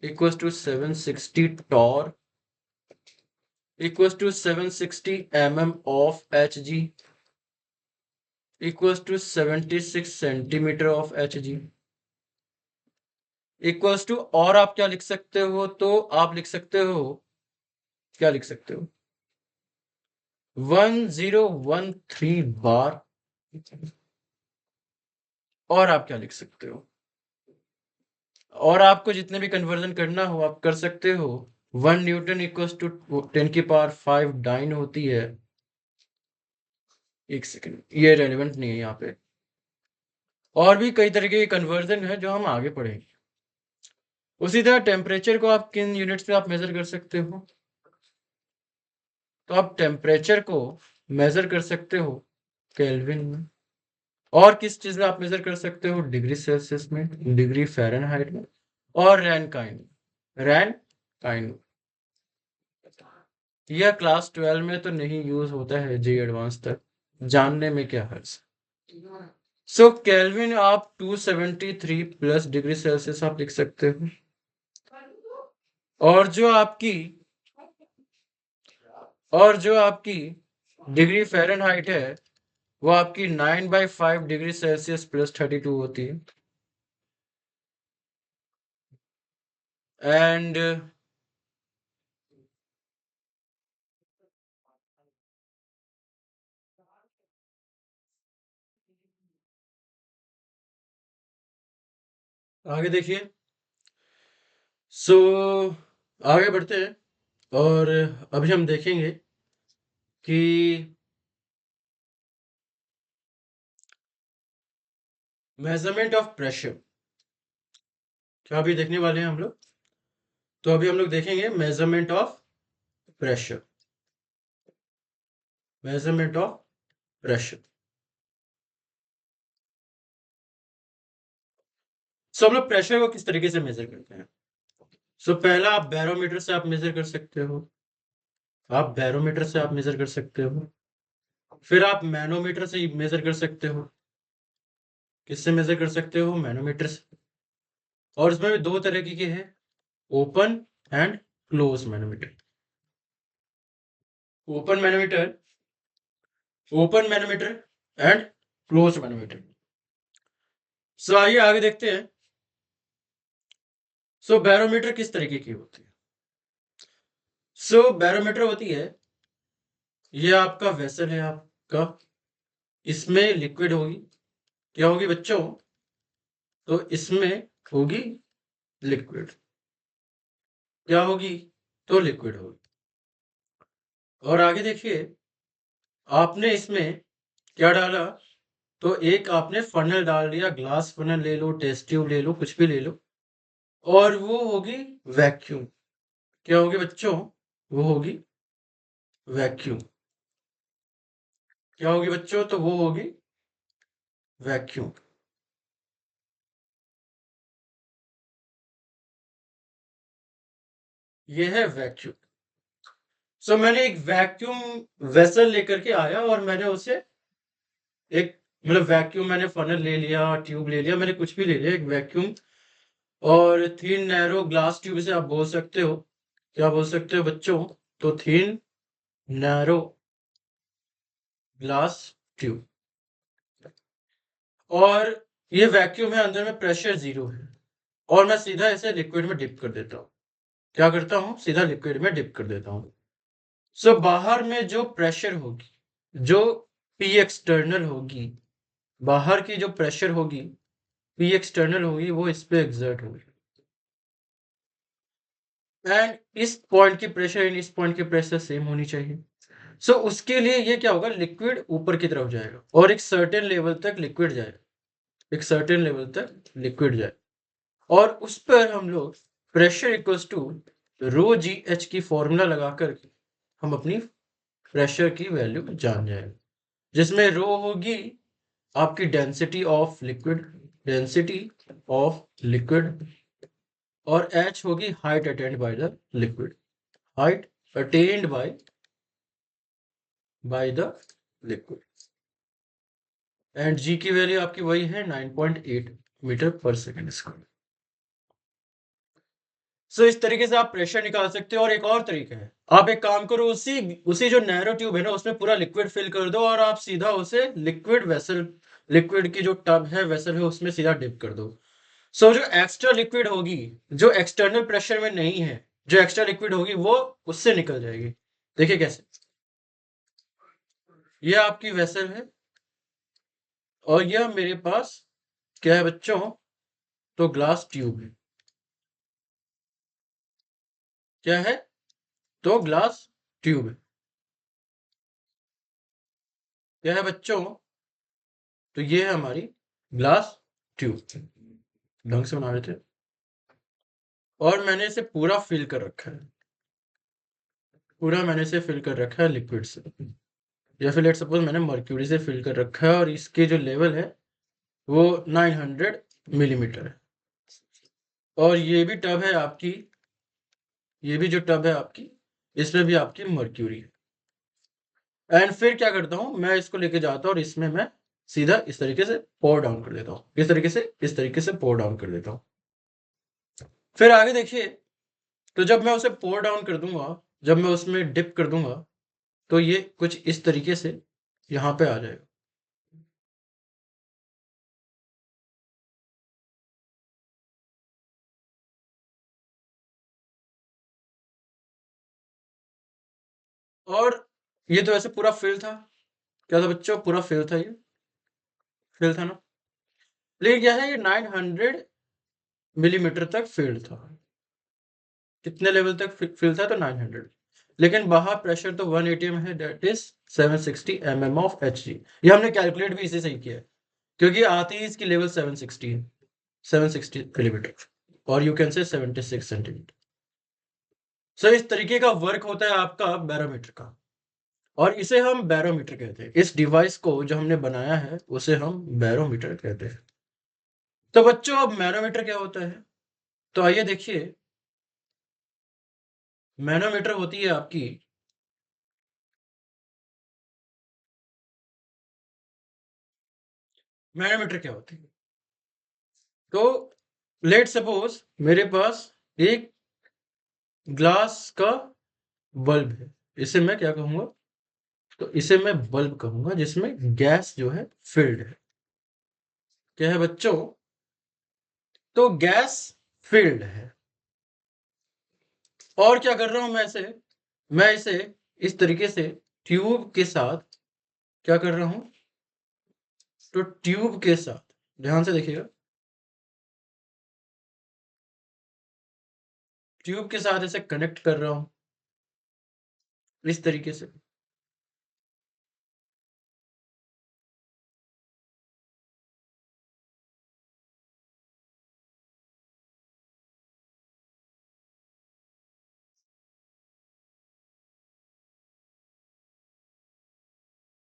equals to 760 torr, equals to 760 mm of Hg, equals to 76 centimetre of Hg, equals to, और आप क्या लिख सकते हो, तो आप लिख सकते हो, क्या लिख सकते हो, 1013 बार, और आप क्या लिख सकते हो, और आपको जितने भी कन्वर्जन करना हो आप कर सकते हो। 1 न्यूटन इक्वल्स टू 10⁵ डाइन होती है। एक सेकंड, ये रेलिवेंट नहीं है यहाँ पे, और भी कई तरह के कन्वर्जन है जो हम आगे पढ़ेंगे। उसी तरह टेम्परेचर को आप किन यूनिट्स में आप मेजर कर सकते हो, तो आप टेम्परेचर को मेजर कर सकते हो केल्विन में, और किस चीज में आप मेजर कर सकते हो, डिग्री सेल्सियस में, डिग्री फ़ारेनहाइट में, और रैनकाइन। यह क्लास 12 में तो नहीं यूज होता है, जी एडवांस तक जानने में क्या हर्ज। केल्विन आप 273 प्लस डिग्री सेल्सियस आप लिख सकते हो, और जो आपकी डिग्री फ़ारेनहाइट है वो आपकी 9/5 डिग्री सेल्सियस प्लस 32 होती है। एंड आगे देखिए, सो आगे बढ़ते हैं, और अभी हम देखेंगे कि मेजरमेंट ऑफ प्रेशर क्या अभी देखने वाले हैं हम लोग। तो अभी हम लोग देखेंगे measurement of pressure, measurement of pressure. हम लोग प्रेशर को किस तरीके से मेजर करते हैं। पहला आप बैरोमीटर से आप मेजर कर सकते हो, फिर आप मैनोमीटर से मेजर कर सकते हो। किससे मेजर कर सकते हो, मैनोमीटर से। और इसमें भी दो तरह के हैं, open and close manometer. Open manometer and close manometer. आइए आगे देखते हैं। बैरोमीटर किस तरीके की होती है। बैरोमीटर होती है, ये आपका वेसल है आपका, इसमें लिक्विड होगी, क्या होगी बच्चों, तो इसमें होगी लिक्विड, क्या होगी, तो लिक्विड होगी। और आगे देखिए, आपने इसमें क्या डाला, तो एक आपने फनल डाल दिया, ग्लास फनल ले लो, टेस्ट ट्यूब ले लो, कुछ भी ले लो, और वो होगी वैक्यूम। क्या होगी बच्चों, वो होगी वैक्यूम। क्या होगी बच्चों, तो वो होगी वैक्यूम। ये है वैक्यूम। मैंने एक वैक्यूम वेसल लेकर के आया, और मैंने उसे एक, मतलब वैक्यूम, मैंने फनल ले लिया, ट्यूब ले लिया, मैंने कुछ भी ले लिया, एक वैक्यूम, और थिन नैरो ग्लास ट्यूब से आप बोल सकते हो, क्या बोल सकते हो बच्चों, तो थिन नैरो ग्लास ट्यूब। और ये वैक्यूम है, अंदर में प्रेशर 0 है और मैं सीधा इसे लिक्विड में डिप कर देता हूँ। क्या करता हूँ? सीधा लिक्विड में डिप कर देता हूँ। सो बाहर में जो प्रेशर होगी, जो P एक्सटर्नल होगी, बाहर की जो प्रेशर होगी, P एक्सटर्नल होगी, वो इस पे एक्सर्ट होगी। एंड इस पॉइंट की प्रेशर एंड इस पॉइंट की प्रेशर सेम होनी चाहिए। सो उसके लिए ये क्या होगा, लिक्विड ऊपर की तरफ जाएगा और एक सर्टेन लेवल तक लिक्विड जाएगा, एक सर्टेन लेवल तक लिक्विड जाए और उस पर हम लोग pressure equals to rho G H की फॉर्मूला लगाकर हम अपनी प्रेशर की वैल्यू जान जाएंगे, जिसमें रो होगी आपकी density of liquid, density of liquid, और एच होगी height attained by the liquid, height attained by the liquid. And G की वैल्यू आपकी वही है 9.8 मीटर पर सेकेंड स्क्वायर। सो इस तरीके से आप प्रेशर निकाल सकते हो। और एक और तरीका है, आप एक काम करो, उसी उसी जो नैरो ट्यूब है ना, उसमें पूरा लिक्विड फिल कर दो और आप सीधा उसे लिक्विड वेसल, लिक्विड की जो टब है, वेसल है, उसमें सीधा डिप कर दो। सो जो एक्स्ट्रा लिक्विड होगी, जो एक्सटर्नल प्रेशर में नहीं है, जो एक्स्ट्रा लिक्विड होगी वो उससे निकल जाएगी। देखिए कैसे, ये आपकी वेसल है और यह मेरे पास क्या है बच्चों, तो ग्लास ट्यूब है। क्या है? तो ग्लास ट्यूब है। क्या है बच्चों? तो ये है हमारी ग्लास ट्यूब। ढंग से बना रहे थे और मैंने इसे पूरा फिल कर रखा है, पूरा मैंने इसे फिल कर रखा है लिक्विड से, या फिर लेट सपोज मैंने मर्क्यूरी से फिल कर रखा है और इसके जो लेवल है वो 900 मिलीमीटर है। और ये भी टब है आपकी, ये भी जो टब है आपकी, इसमें भी आपकी मर्क्यूरी है। एंड फिर क्या करता हूँ, मैं इसको लेके जाता हूँ और इसमें मैं सीधा इस तरीके से पोर डाउन कर देता हूँ, इस तरीके से पोर डाउन कर देता हूँ। फिर आगे देखिए, तो जब मैं उसे पोर डाउन कर दूंगा, जब मैं उसमें डिप कर दूंगा, तो ये कुछ इस तरीके से यहाँ पे आ जाएगा। और ये तो ऐसे पूरा फिल था। क्या था बच्चों? पूरा फिल था, ये फिल था ना। लेकिन क्या है, ये 900 मिलीमीटर तक फील्ड था। कितने लेवल तक फील्ड था? तो 900। लेकिन बाहर प्रेशर तो 180 में है, that is 760 mm of H G. ये हमने कैलकुलेट भी इसी से ही किया है, क्योंकि आती ही इसकी लेवल 760 है, 760 मिलीमीटर, और यू कैन से 76 सेंटीमीटर। सो इस तरीके का वर्क होता है आपका बैरोमीटर का, और इसे हम बैरोमीटर कहते हैं। इस डिवाइस को जो हमने बनाया है उसे हम बैरोमीटर कहते हैं। तो बच्चों, अब मैनोमीटर क्या होता है? तो आइए देखिए, मैनोमीटर होती है आपकी, मैनोमीटर क्या होती है? तो लेट सपोज मेरे पास एक ग्लास का बल्ब है, इसे मैं क्या कहूंगा? तो इसे मैं बल्ब कहूंगा, जिसमें गैस जो है फिल्ड है। क्या है बच्चों? तो गैस फिल्ड है। और क्या कर रहा हूं मैं इसे इस तरीके से ट्यूब के साथ क्या कर रहा हूं? तो ट्यूब के साथ ध्यान से देखिएगा, ट्यूब के साथ इसे कनेक्ट कर रहा हूं इस तरीके से।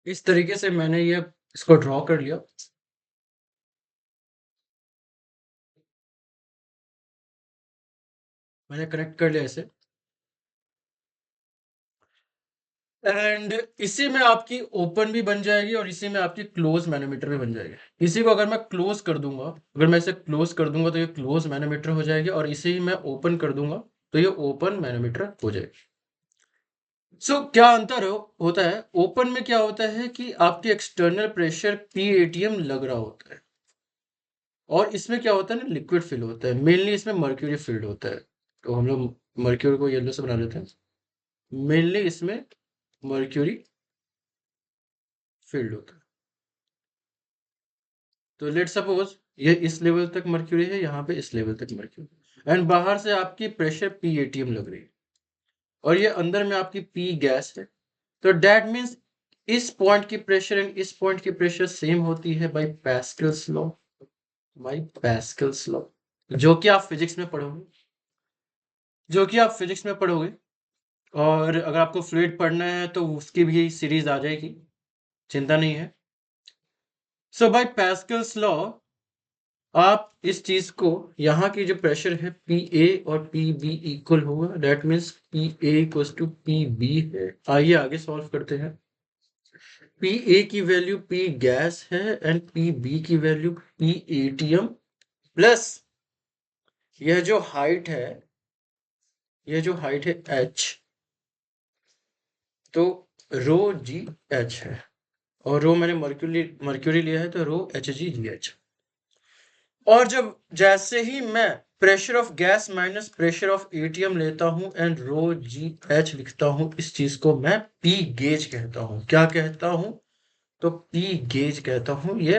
इस तरीके से मैंने ये इसको ड्रॉ कर लिया। मैंने कनेक्ट कर लिया इसे, एंड इसी में आपकी ओपन भी बन जाएगी और इसी में आपकी क्लोज मैनोमीटर भी बन जाएगी। इसी को अगर मैं क्लोज कर दूंगा, अगर मैं इसे क्लोज कर दूंगा तो ये क्लोज मैनोमीटर हो जाएगी, और इसे मैं ओपन कर दूंगा तो ये ओपन मैनोमीटर हो जाएगी। सो क्या अंतर होता है? ओपन में क्या होता है कि आपके एक्सटर्नल प्रेशर PATM लग रहा होता है, और इसमें क्या होता है ना, लिक्विड फिल होता है, मेनली इसमें मर्क्यूरी फिल्ड होता है। तो हम लोग मर्क्यूरी को येलो से बना लेते हैं, मेनली इसमें मर्क्यूरी फील्ड होता है। तो लेट सपोज ये इस लेवल तक मर्क्यूरी है, यहाँ पे इस लेवल तक मर्क्यूरी, एंड बाहर से आपकी प्रेशर पी एटीएम लग रही है और ये अंदर में आपकी पी गैस है। तो दैट मीन्स इस पॉइंट की प्रेशर एंड इस पॉइंट की प्रेशर सेम होती है by Pascal's law, by Pascal's law, जो कि आप फिजिक्स में पढ़ोगे, और अगर आपको फ्लूइड पढ़ना है तो उसकी भी सीरीज आ जाएगी, चिंता नहीं है। सो बाय पैस्कल्स लॉ आप इस चीज को, यहाँ की जो प्रेशर है पी ए और पी बी इक्वल होगा, that means P A equal to P B है। आइए आगे सॉल्व करते हैं। पी ए की वैल्यू पी गैस है एंड पी बी की वैल्यू पी एटीएम प्लस यह जो हाइट है, एच, तो रो जी एच है, और रो मैंने मर्क्यूरी लिया है तो रो एच जी जी एच। और जब जैसे ही मैं pressure of gas minus pressure of ATM लेता हूं एंड रो जी एच लिखता हूं, इस चीज को मैं पी गेज कहता हूं। क्या कहता हूं? तो पी गेज कहता हूं। ये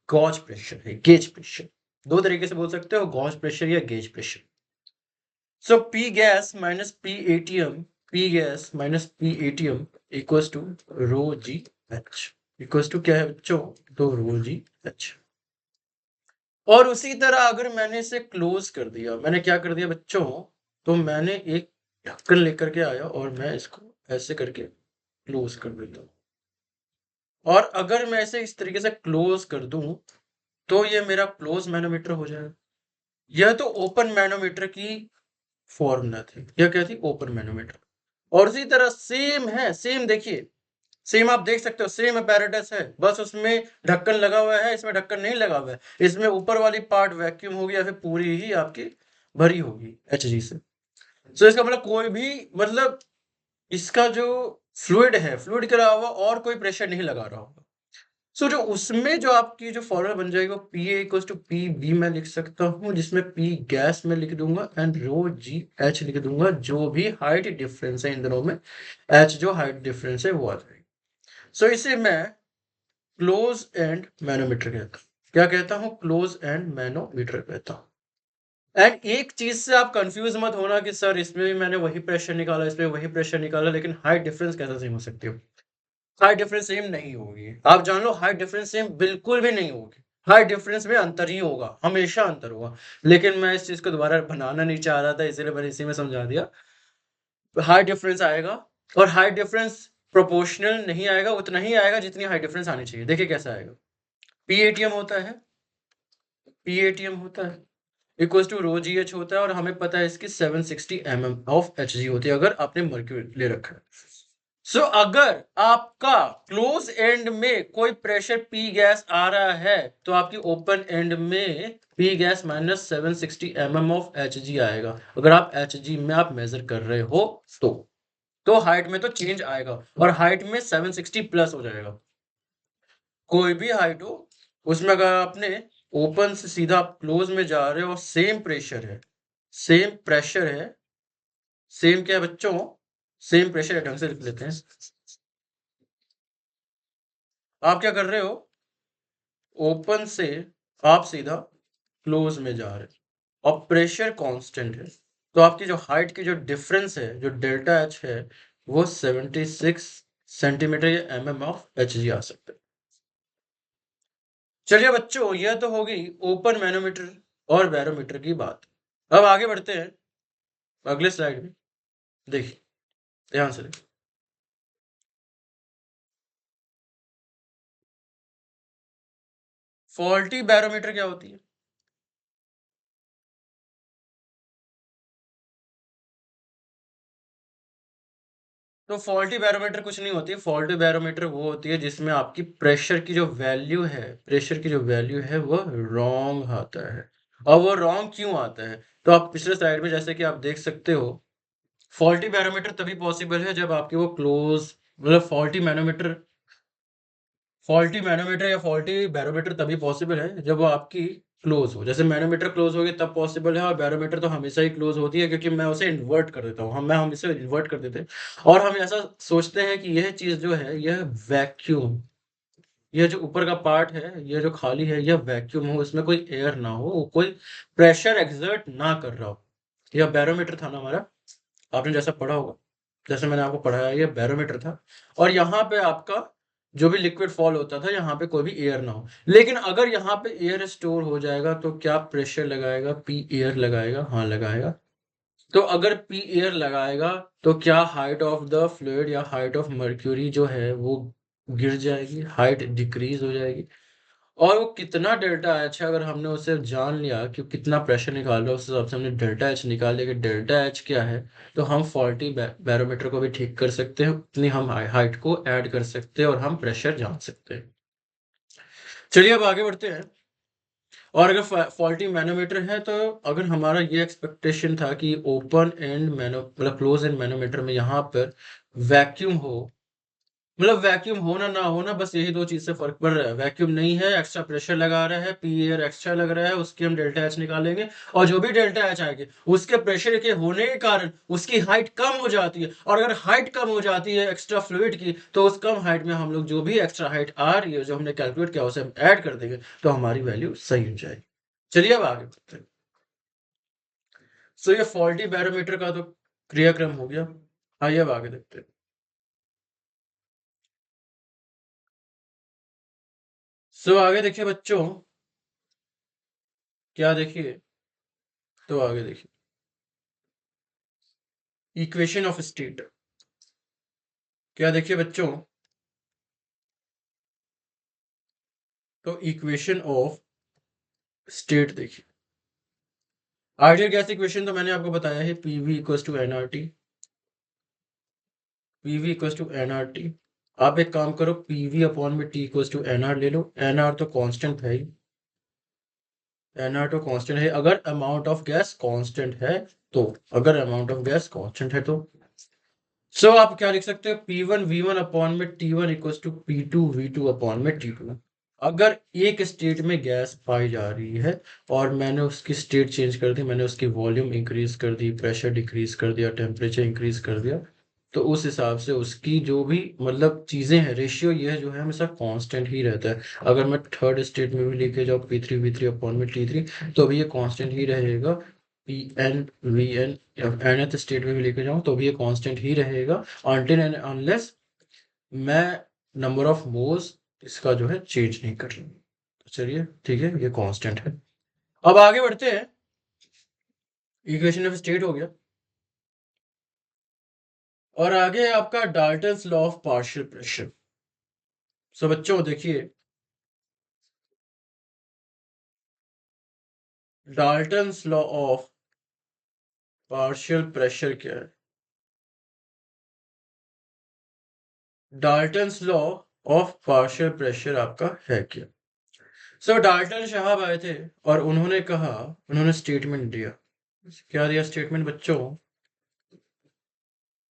गॉज प्रेशर है, गेज प्रेशर, दो तरीके से बोल सकते हो, गॉज प्रेशर या gauge pressure. So P gas minus P ATM, P gas minus P ATM equals to rho G H, equals to क्या है बच्चों? तो रो जी एच। और उसी तरह अगर मैंने इसे क्लोज कर दिया, मैंने क्या कर दिया बच्चों? तो मैंने एक ढक्कन लेकर के आया और मैं इसको ऐसे करके क्लोज कर देता हूं, और अगर मैं इसे इस तरीके से क्लोज कर दूं तो ये मेरा क्लोज मैनोमीटर हो जाएगा। यह तो ओपन मैनोमीटर की फॉर्मूला थी, यह क्या थी? Open manometer. और उसी तरह सेम है, सेम देखिए, सेम आप देख सकते हो, सेम अपैरेटस है, बस उसमें ढक्कन लगा हुआ है, इसमें ढक्कन नहीं लगा हुआ है। इसमें ऊपर वाली पार्ट वैक्यूम होगी या फिर पूरी ही आपकी भरी होगी एचजी से। सो इसका मतलब कोई भी, मतलब इसका जो फ्लूइड है, फ्लूइड के अलावा और कोई प्रेशर नहीं लगा रहा होगा। सो जो उसमें जो आपकी जो फॉर्मूला बन जाएगा, P A equal to P B मैं लिख सकता हूँ, जिसमें पी गैस में लिख दूंगा एंड रो जी एच लिख दूंगा, जो भी हाइट डिफरेंस है इन दोनों में, एच जो हाइट डिफरेंस है वो आ जाएगी। सो इसे मैं क्लोज एंड मैनोमीटर कहता हूं। क्या कहता हूं? क्लोज एंड मैनोमीटर कहता हूं। एंड एक चीज से आप कंफ्यूज मत होना कि सर इसमें भी मैंने वही प्रेशर निकाला, इसमें वही प्रेशर निकाला, लेकिन हाइट डिफरेंस कैसे सेम हो सकती हो? हाइट डिफरेंस सेम नहीं होगी, आप जान लो, हाइट डिफरेंस सेम बिल्कुल भी नहीं होगी। हाइट डिफरेंस में अंतर ही होगा, हमेशा अंतर होगा। लेकिन मैं इस चीज को दोबारा बनाना नहीं चाह रहा था, इसलिए मैंने इसी में समझा दिया। हाइट डिफरेंस आएगा, और हाइट डिफरेंस प्रोपोर्शनल नहीं आएगा, उतना ही आएगा जितनी हाइट डिफरेंस आनी चाहिए। देखिए कैसा आएगा। पी एटीएम होता है, equals to rho G H होता है, और हमें पता है इसकी 760 mm ऑफ एच जी होती है अगर आपने मर्क्यूरी ले रखा है। सो अगर आपका क्लोज एंड में कोई प्रेशर पी गैस आ रहा है तो आपकी ओपन एंड में P gas minus 760 mm of H G आएगा। अगर आप एच जी में आप मेजर कर रहे हो तो हाइट में तो चेंज आएगा, और हाइट में 760 प्लस हो जाएगा। कोई भी हाइट हो, उसमें अगर आपने ओपन से सीधा आप क्लोज में जा रहे हो और सेम प्रेशर है, सेम क्या है बच्चों? सेम प्रेशर है। ढंग से लिख लेते हैं। आप क्या कर रहे हो? ओपन से आप सीधा क्लोज में जा रहे हो और प्रेशर कांस्टेंट है, तो आपकी जो हाइट की जो डिफरेंस है, जो डेल्टा एच है, वो 76 सेंटीमीटर या mm ऑफ एच जी आ सकता है। चलिए बच्चों, यह तो होगी ओपन मैनोमीटर और बैरोमीटर की बात। अब आगे बढ़ते हैं अगले स्लाइड में। देखिए ध्यान से देखिए। फॉल्टी बैरोमीटर क्या होती है? तो फॉल्टी बैरोमीटर कुछ नहीं होती। फॉल्टी बैरोमीटर वो होती है जिसमें आपकी प्रेशर की जो वैल्यू है वो रॉन्ग आता है। और वो रॉन्ग क्यों आता है? तो आप पिछले स्लाइड में जैसे कि आप देख सकते हो, फॉल्टी बैरोमीटर तभी पॉसिबल है जब आपकी वो क्लोज, मतलब फॉल्टी मैनोमीटर या फॉल्टी बैरोमीटर तभी पॉसिबल है जब वो आपकी क्लोज हो। जैसे मैनोमीटर क्लोज हो गया तब पॉसिबल है, और बैरोमीटर तो हमेशा ही क्लोज होती है, क्योंकि मैं उसे इन्वर्ट कर देता हूँ। हम इसे इन्वर्ट कर देते हैं और हम ऐसा सोचते हैं कि यह चीज जो है यह वैक्यूम, ये जो ऊपर का पार्ट है, ये जो खाली है, यह वैक्यूम हो, इसमें कोई एयर ना हो, कोई प्रेशर एक्सर्ट ना कर रहा हो। यह बैरोमीटर था ना हमारा, आपने जैसा पढ़ा होगा, जैसे मैंने आपको पढ़ाया, ये बैरोमीटर था। और यहाँ पे आपका जो भी लिक्विड फॉल होता था, यहाँ पे कोई भी एयर ना हो। लेकिन अगर यहाँ पे एयर स्टोर हो जाएगा तो क्या प्रेशर लगाएगा? पी एयर लगाएगा, हाँ लगाएगा। तो अगर पी एयर लगाएगा तो क्या हाइट ऑफ द फ्लूइड या हाइट ऑफ मर्क्यूरी जो है वो गिर जाएगी, हाइट डिक्रीज हो जाएगी। और वो कितना डेल्टा एच है, अगर हमने उसे जान लिया कि कितना प्रेशर निकाल रहा है, उस हिसाब से हमने डेल्टा एच निकाल लिया कि डेल्टा एच क्या है, तो हम फॉल्टी बैरोमीटर को भी ठीक कर सकते हैं, उतनी हम हाइट को ऐड कर सकते हैं और हम प्रेशर जान सकते हैं। चलिए अब आगे बढ़ते हैं। और अगर फॉल्टी मैनोमीटर है तो अगर हमारा ये एक्सपेक्टेशन था कि ओपन एंड मैनो मतलब क्लोज एंड मैनोमीटर में यहाँ पर वैक्यूम हो, मतलब वैक्यूम होना ना होना, बस यही दो चीज से फर्क पड़ रहा है। वैक्यूम नहीं है, एक्स्ट्रा प्रेशर लगा रहा है, पी एयर एक्स्ट्रा लग रहा है, उसके हम डेल्टा एच निकालेंगे, और जो भी डेल्टा एच आएंगे उसके प्रेशर के होने के कारण उसकी हाइट कम हो जाती है। और अगर हाइट कम हो जाती है एक्स्ट्रा फ्लूइड की, तो उस कम हाइट में हम लोग जो भी एक्स्ट्रा हाइट आ रही है जो हमने कैलकुलेट किया उसे हम ऐड कर देंगे, तो हमारी वैल्यू सही हो जाएगी। चलिए अब आगे बढ़ते हैं। सो ये फॉल्टी बैरोमीटर का तो क्रियाक्रम हो गया। आइए अब आगे देखते हैं। सो आगे देखिए बच्चों, क्या देखिए, तो आगे देखिए इक्वेशन ऑफ स्टेट। क्या देखिए बच्चों, तो इक्वेशन ऑफ स्टेट देखिए। आइडियल गैस इक्वेशन तो मैंने आपको बताया है, PV equals to NRT. PV equals to NRT. आप एक काम करो, पीवी अपॉन में टी इक्वल्स टू एनआर ले लो। एनआर तो कांस्टेंट है ही, एनआर तो कांस्टेंट है अगर अमाउंट ऑफ गैस कांस्टेंट है तो, अगर अमाउंट ऑफ गैस कांस्टेंट है तो। सो आप क्या लिख सकते हो, P1 V1 अपॉन में T1 equals to P2 V2 upon में T2। अगर एक स्टेट में गैस पाई जा रही है और मैंने उसकी स्टेट चेंज कर दी, मैंने उसकी वॉल्यूम इंक्रीज कर दी, प्रेशर डिक्रीज कर दिया, टेम्परेचर इंक्रीज कर दिया, तो उस हिसाब से उसकी जो भी मतलब चीजें हैं, रेशियो यह जो है हमेशा कांस्टेंट ही रहता है। अगर मैं थर्ड स्टेट में भी लेके जाऊँ P3 V3 अपॉन में T3, तो भी ये कांस्टेंट ही रहेगा। P N V N nth state में भी लेके जाऊं तो भी ये कांस्टेंट ही रहेगा, अनटिल एंड अनलेस मैं नंबर ऑफ मोल्स इसका जो है चेंज नहीं कर रहा। तो चलिए ठीक है, ये कांस्टेंट है। अब आगे बढ़ते हैं। इक्वेशन ऑफ स्टेट हो गया, और आगे है आपका Dalton's law of partial pressure. So बच्चों देखिए, Dalton's law of partial pressure क्या है? Dalton's law of partial pressure आपका है क्या? सो डाल्टन साहब आए थे और उन्होंने कहा, उन्होंने स्टेटमेंट दिया। क्या दिया स्टेटमेंट बच्चों?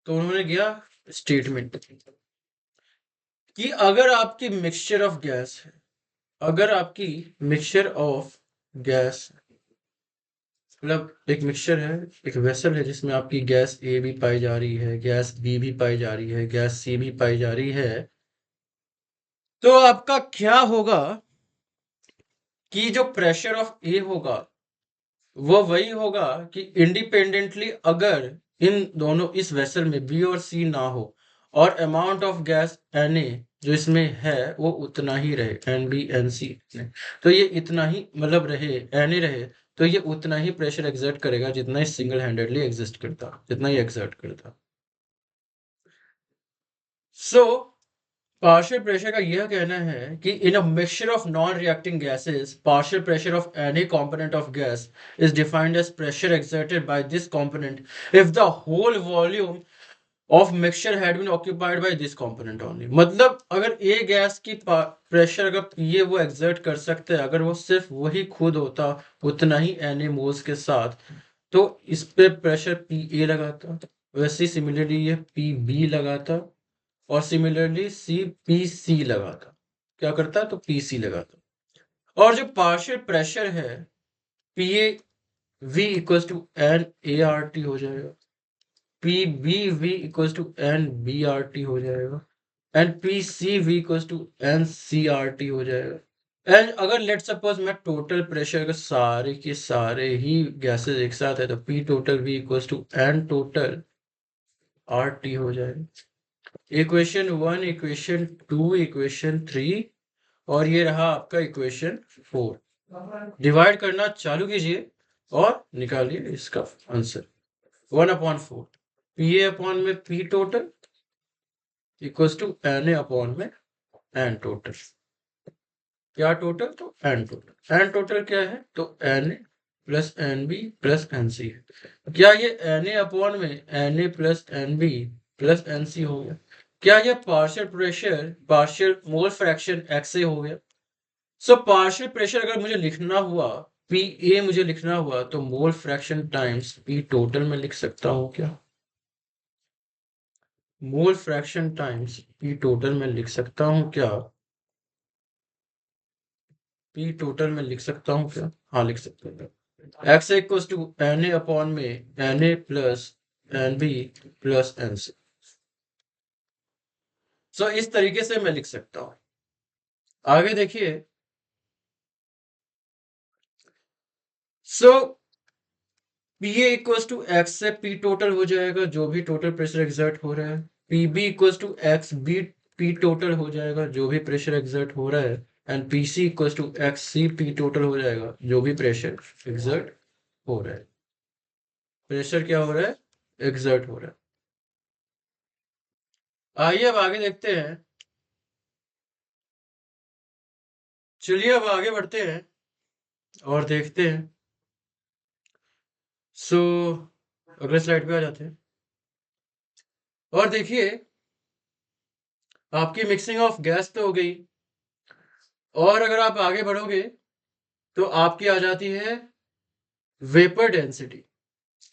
तो उन्होंने दिया स्टेटमेंट कि अगर आपकी मिक्सचर ऑफ गैस है, अगर आपकी मिक्सचर ऑफ गैस मतलब एक मिक्सचर है, एक वेसल है जिसमें आपकी गैस ए भी पाई जा रही है, गैस बी भी पाई जा रही है, गैस सी भी पाई जा रही है, तो आपका क्या होगा कि जो प्रेशर ऑफ ए होगा वो वही होगा कि इंडिपेंडेंटली अगर इन दोनों इस वेसल में बी और सी ना हो और amount of gas N A जो इसमें है वो उतना ही रहे, एन बी एन सी, तो ये इतना ही मतलब रहे, एन ए रहे, तो ये उतना ही प्रेशर एक्सर्ट करेगा जितना ही सिंगल हैंडेडली एग्जिस्ट करता, जितना ही एक्सर्ट करता। सो पार्शियल प्रेशर का यह कहना है कि in a mixture of non reacting gases, partial pressure of any component of gas is defined as pressure exerted by this component if the whole volume of mixture had been occupied by this component only। मतलब अगर ए gas की pressure अगर ये वो exert कर सकते हैं, अगर वो सिर्फ वही खुद होता उतना ही एन मोल्स के साथ, तो इस पे प्रेशर पी ए लगाता, वैसे ही सिमिलरली ये पी बी लगाता, और सिमिलरली सी पी सी लगाता। क्या करता? तो पी सी लगाता। और जो पार्शियल प्रेशर है P A V equals to N A R T हो जाएगा, P B V equals to N B R T हो जाएगा, and P C V equals to N C R T हो जाएगा। एंड अगर let suppose मैं total pressure के सारे के सारे ही गैसेस एक साथ है तो P total V equals to N total R T हो जाएगा। इक्वेशन 1, इक्वेशन 2, इक्वेशन 3 और ये रहा आपका इक्वेशन 4। डिवाइड करना चालू कीजिए और निकालिए इसका आंसर। 1/4 पी ए अपॉन में P total equals to N A upon में एन टोटल। क्या टोटल? तो एन टोटल। एन टोटल क्या है? तो N A plus N B plus N C है। क्या ये एन ए अपॉन में N A plus N B plus N C हो गया? क्या ये partial pressure partial mole fraction X A हो गया? सो पार्शियल प्रेशर अगर मुझे लिखना हुआ पी ए मुझे लिखना हुआ तो mole fraction times P total में लिख सकता हूं क्या? Mole fraction times P total में लिख सकता हूं क्या? पी टोटल में लिख सकता हूं क्या? हाँ, लिख सकते हैं। X equals to N A upon में N A plus N B plus N C. So इस तरीके से मैं लिख सकता हूं। आगे देखिए। So P A equals to X से पी टोटल हो जाएगा जो भी टोटल प्रेशर एक्सर्ट हो रहा है। P B equals to X B P total हो जाएगा जो भी प्रेशर एक्सर्ट हो रहा है। And P C equals to X C P total हो जाएगा जो भी प्रेशर एक्सर्ट हो रहा है। प्रेशर क्या हो रहा है? एक्सर्ट हो रहा है। आइए अब आगे देखते हैं। चलिए अब आगे बढ़ते हैं और देखते हैं। सो अगले स्लाइड पे आ जाते हैं और देखिए आपकी मिक्सिंग ऑफ गैस तो हो गई और अगर आप आगे बढ़ोगे तो आपकी आ जाती है वेपर डेंसिटी।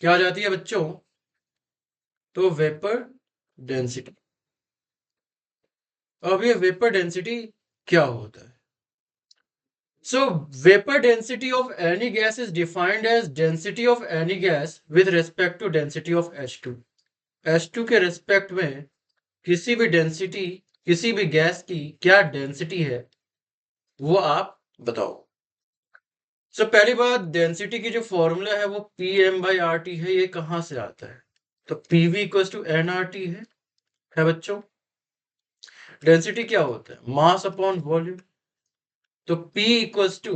क्या आ जाती है बच्चों? तो वेपर डेंसिटी। अब ये वेपर डेंसिटी क्या होता है? So vapor density of any gas is defined as density of any gas with respect to density of H2। H2 के रिस्पेक्ट में किसी भी डेंसिटी किसी भी गैस की क्या डेंसिटी है वो आप बताओ। सो पहली बात, डेंसिटी की जो फॉर्मूला है वो P M by R T है। ये कहां से आता है? तो P V equals to N R T है बच्चों। डेंसिटी क्या होता है? Mass upon volume. तो P equals to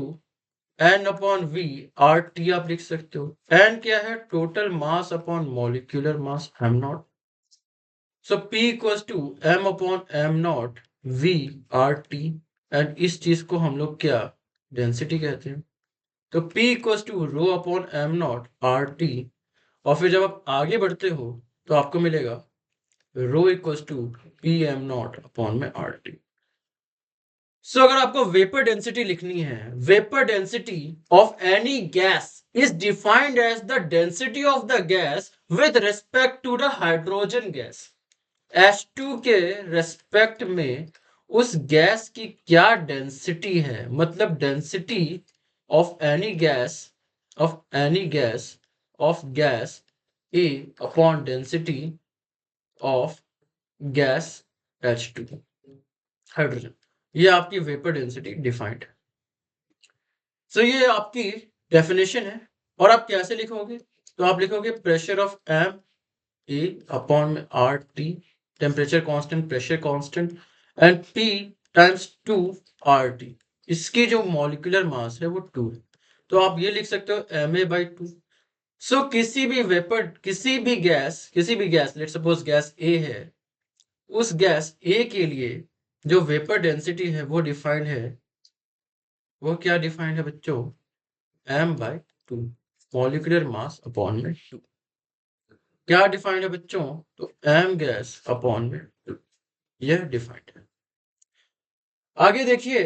N upon V R T आप लिख सकते हो। एन क्या है? Total mass upon molecular mass M naught. So P equals to M upon M naught V R T. And इस चीज को हम लोग क्या डेंसिटी कहते हैं। तो P equals to rho upon M naught R T. और फिर जब आप आगे बढ़ते हो तो आपको मिलेगा rho equals to P M naught upon में आर टी। सो अगर आपको वेपर डेंसिटी लिखनी है, vapour density of any gas is defined as the density of the gas with respect to the hydrogen gas. H2 के respect में उस gas की क्या डेंसिटी है, मतलब density of any gas off gas A upon density of gas H2 hydrogen. ये आपकी vapour density defined है। सो ये आपकी डेफिनेशन है। और आप कैसे लिखोगे? तो आप लिखोगे pressure of M A upon में R T, temperature constant, pressure constant, and P times 2 R T. इसकी जो मॉलिक्यूलर मास है वो 2 है। तो आप ये लिख सकते हो एम ए बाई 2। सो किसी भी गैस लेट सपोज गैस ए है, उस गैस ए के लिए जो वेपर डेंसिटी है वो डिफाइंड है। वो क्या डिफाइंड है बच्चों? m by 2 molecular mass upon में 2। क्या डिफाइंड है बच्चों? तो m गैस अपॉन में 2। यह डिफाइंड है। आगे देखिए,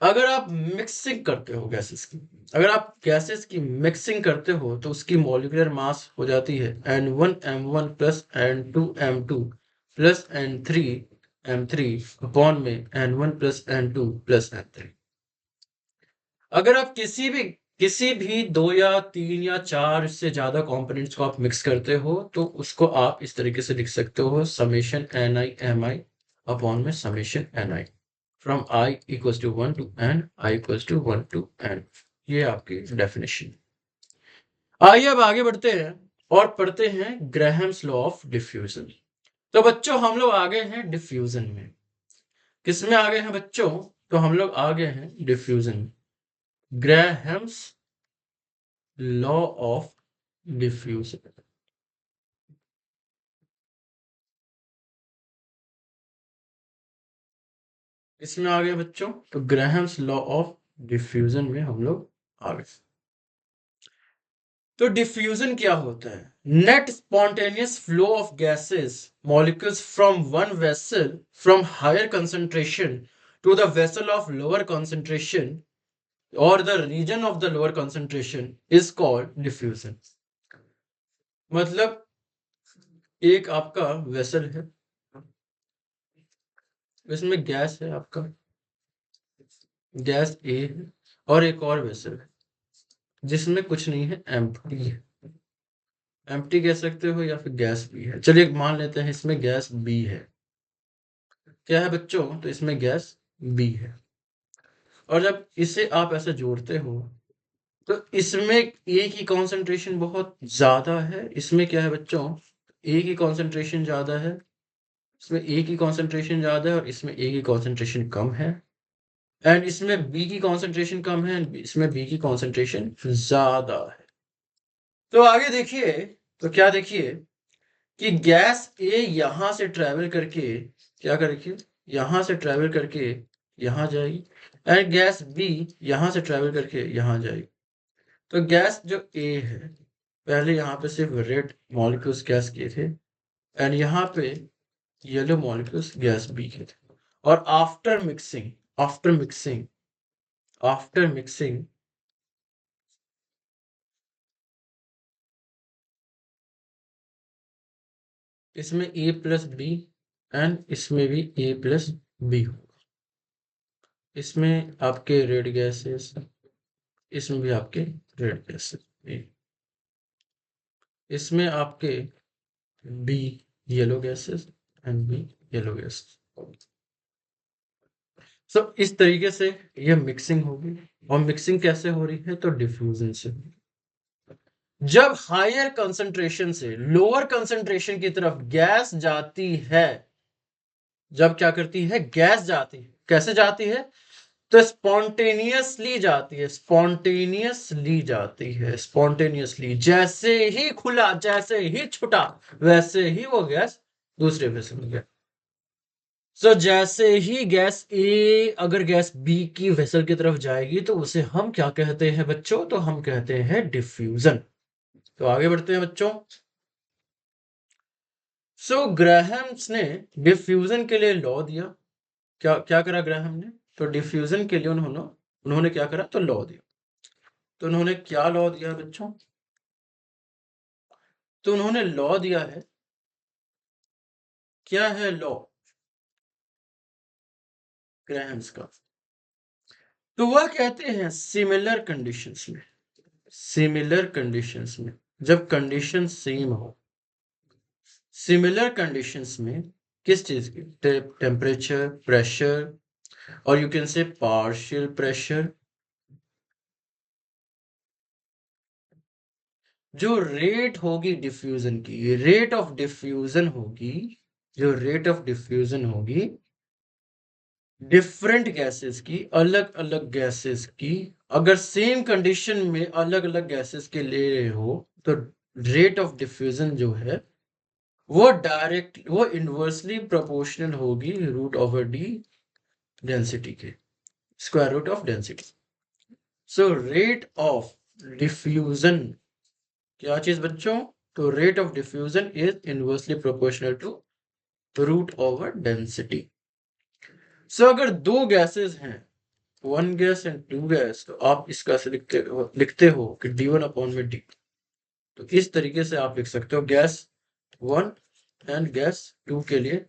अगर आप मिक्सिंग करते हो गैसेस की, अगर आप गैसेस की मिक्सिंग करते हो तो उसकी मॉलिक्यूलर मास हो जाती है N1M1 plus N2M2 plus N3M3 upon में N1 plus N2 plus N3। अगर आप किसी भी 2 या 3 या 4 से ज़्यादा कंपोनेंट्स को आप मिक्स करते हो, तो उसको आप इस तरीके से लिख सकते हो समेशन Ni अपॉन में summation Ni from I equals to 1 to n, I equals to 1 to n। ये आपकी डेफिनेशन। आइए अब आगे बढ़ते हैं और पढ़ते हैं ग्राहम्स लॉ ऑफ डिफ्यूजन। तो बच्चों हम लोग आगे हैं डिफ्यूजन में। किसमें आगे हैं बच्चों? तो हम लोग आगे हैं डिफ्यूजन में। Graham's law of diffusion. इसमें आ गए बच्चों, तो ग्राहम्स लॉ ऑफ डिफ्यूजन में हम लोग आ गए। तो डिफ्यूजन क्या होता है? Net spontaneous flow of gases molecules from one vessel from higher concentration to the vessel of lower concentration और the region of the lower concentration is called diffusion. मतलब एक आपका वेसल है, इसमें गैस है, आपका गैस ए है, और एक और वेसल है जिसमें कुछ नहीं है, एम्प्टी है। एम्प्टी कह सकते हो या फिर गैस बी है। चलिए मान लेते हैं इसमें गैस बी है। क्या है बच्चों? तो इसमें गैस बी है। और जब इसे आप ऐसे जोड़ते हो तो इसमें ए की कॉन्सेंट्रेशन बहुत ज्यादा है। इसमें क्या है बच्चों? ए की कॉन्सेंट्रेशन ज्यादा है, इसमें ए की कॉन्सेंट्रेशन ज्यादा है और इसमें ए की कॉन्सेंट्रेशन कम है। एंड इसमें बी की कॉन्सेंट्रेशन कम है, इसमें बी की कॉन्सेंट्रेशन ज्यादा है। तो आगे देखिए, तो क्या देखिए कि गैस ए यहां से ट्रेवल करके क्या करेगी? यहां से ट्रेवल करके यहां जाएगी, एंड गैस बी यहां से ट्रेवल करके यहां जाएगी। तो गैस जो ए है, पहले यहाँ पे सिर्फ रेड मॉलिक्यूल्स गैस के थे, एंड यहाँ पे येलो मॉलिक्यूल्स गैस बी के थे। और आफ्टर मिक्सिंग इसमें ए प्लस बी एंड इसमें भी ए प्लस बी होगा। इसमें आपके रेड गैसेस, इसमें भी आपके रेड गैसेस, इसमें आपके B yellow gases and B yellow gases. So इस तरीके से ये मिक्सिंग होगी। और मिक्सिंग कैसे हो रही है? तो डिफ्यूजन से। जब हायर कंसंट्रेशन से लोअर कंसंट्रेशन की तरफ गैस जाती है, जब क्या करती है? गैस जाती है। कैसे जाती है? तो स्पॉन्टेनियसली जाती है, स्पॉन्टेनियसली जैसे ही खुला, जैसे ही छुटा, वैसे ही वो गैस दूसरे वेसल में गया। सो जैसे ही गैस ए अगर गैस बी की वेसल की तरफ जाएगी तो उसे हम क्या कहते हैं बच्चों? तो हम कहते हैं डिफ्यूजन। तो आगे बढ़ते हैं बच्चों। सो ग्राहम्स ने डिफ्यूजन के लिए लॉ दिया। क्या क्या करा ग्राहम ने? तो डिफ्यूजन के लिए उन्होंने उन्होंने क्या करा? तो लॉ दिया। तो उन्होंने क्या लॉ दिया बच्चों? तो उन्होंने लॉ दिया है। क्या है लॉ ग्राहम्स का? तो वह कहते हैं सिमिलर कंडीशंस में जब कंडीशन सेम हो, सिमिलर कंडीशंस में किस चीज की? टेम्परेचर, प्रेशर, और you can say partial pressure. जो रेट होगी डिफ्यूजन की, रेट ऑफ डिफ्यूजन होगी, जो रेट ऑफ डिफ्यूजन होगी डिफरेंट गैसेस की, अलग अलग गैसेस की, अगर सेम कंडीशन में अलग अलग गैसेस के ले रहे हो तो रेट ऑफ डिफ्यूजन जो है वो इनवर्सली प्रोपोर्शनल होगी रूट ओवर डी डेंसिटी के, square root of density. So rate of diffusion क्या चीज बच्चों? तो rate of diffusion is inversely proportional to root over density. So अगर दो गैसेस हैं, one gas and two gas, तो आप इसका से लिखते हो कि d1 अपॉन में डी। तो इस तरीके से आप लिख सकते हो gas one and gas two के लिए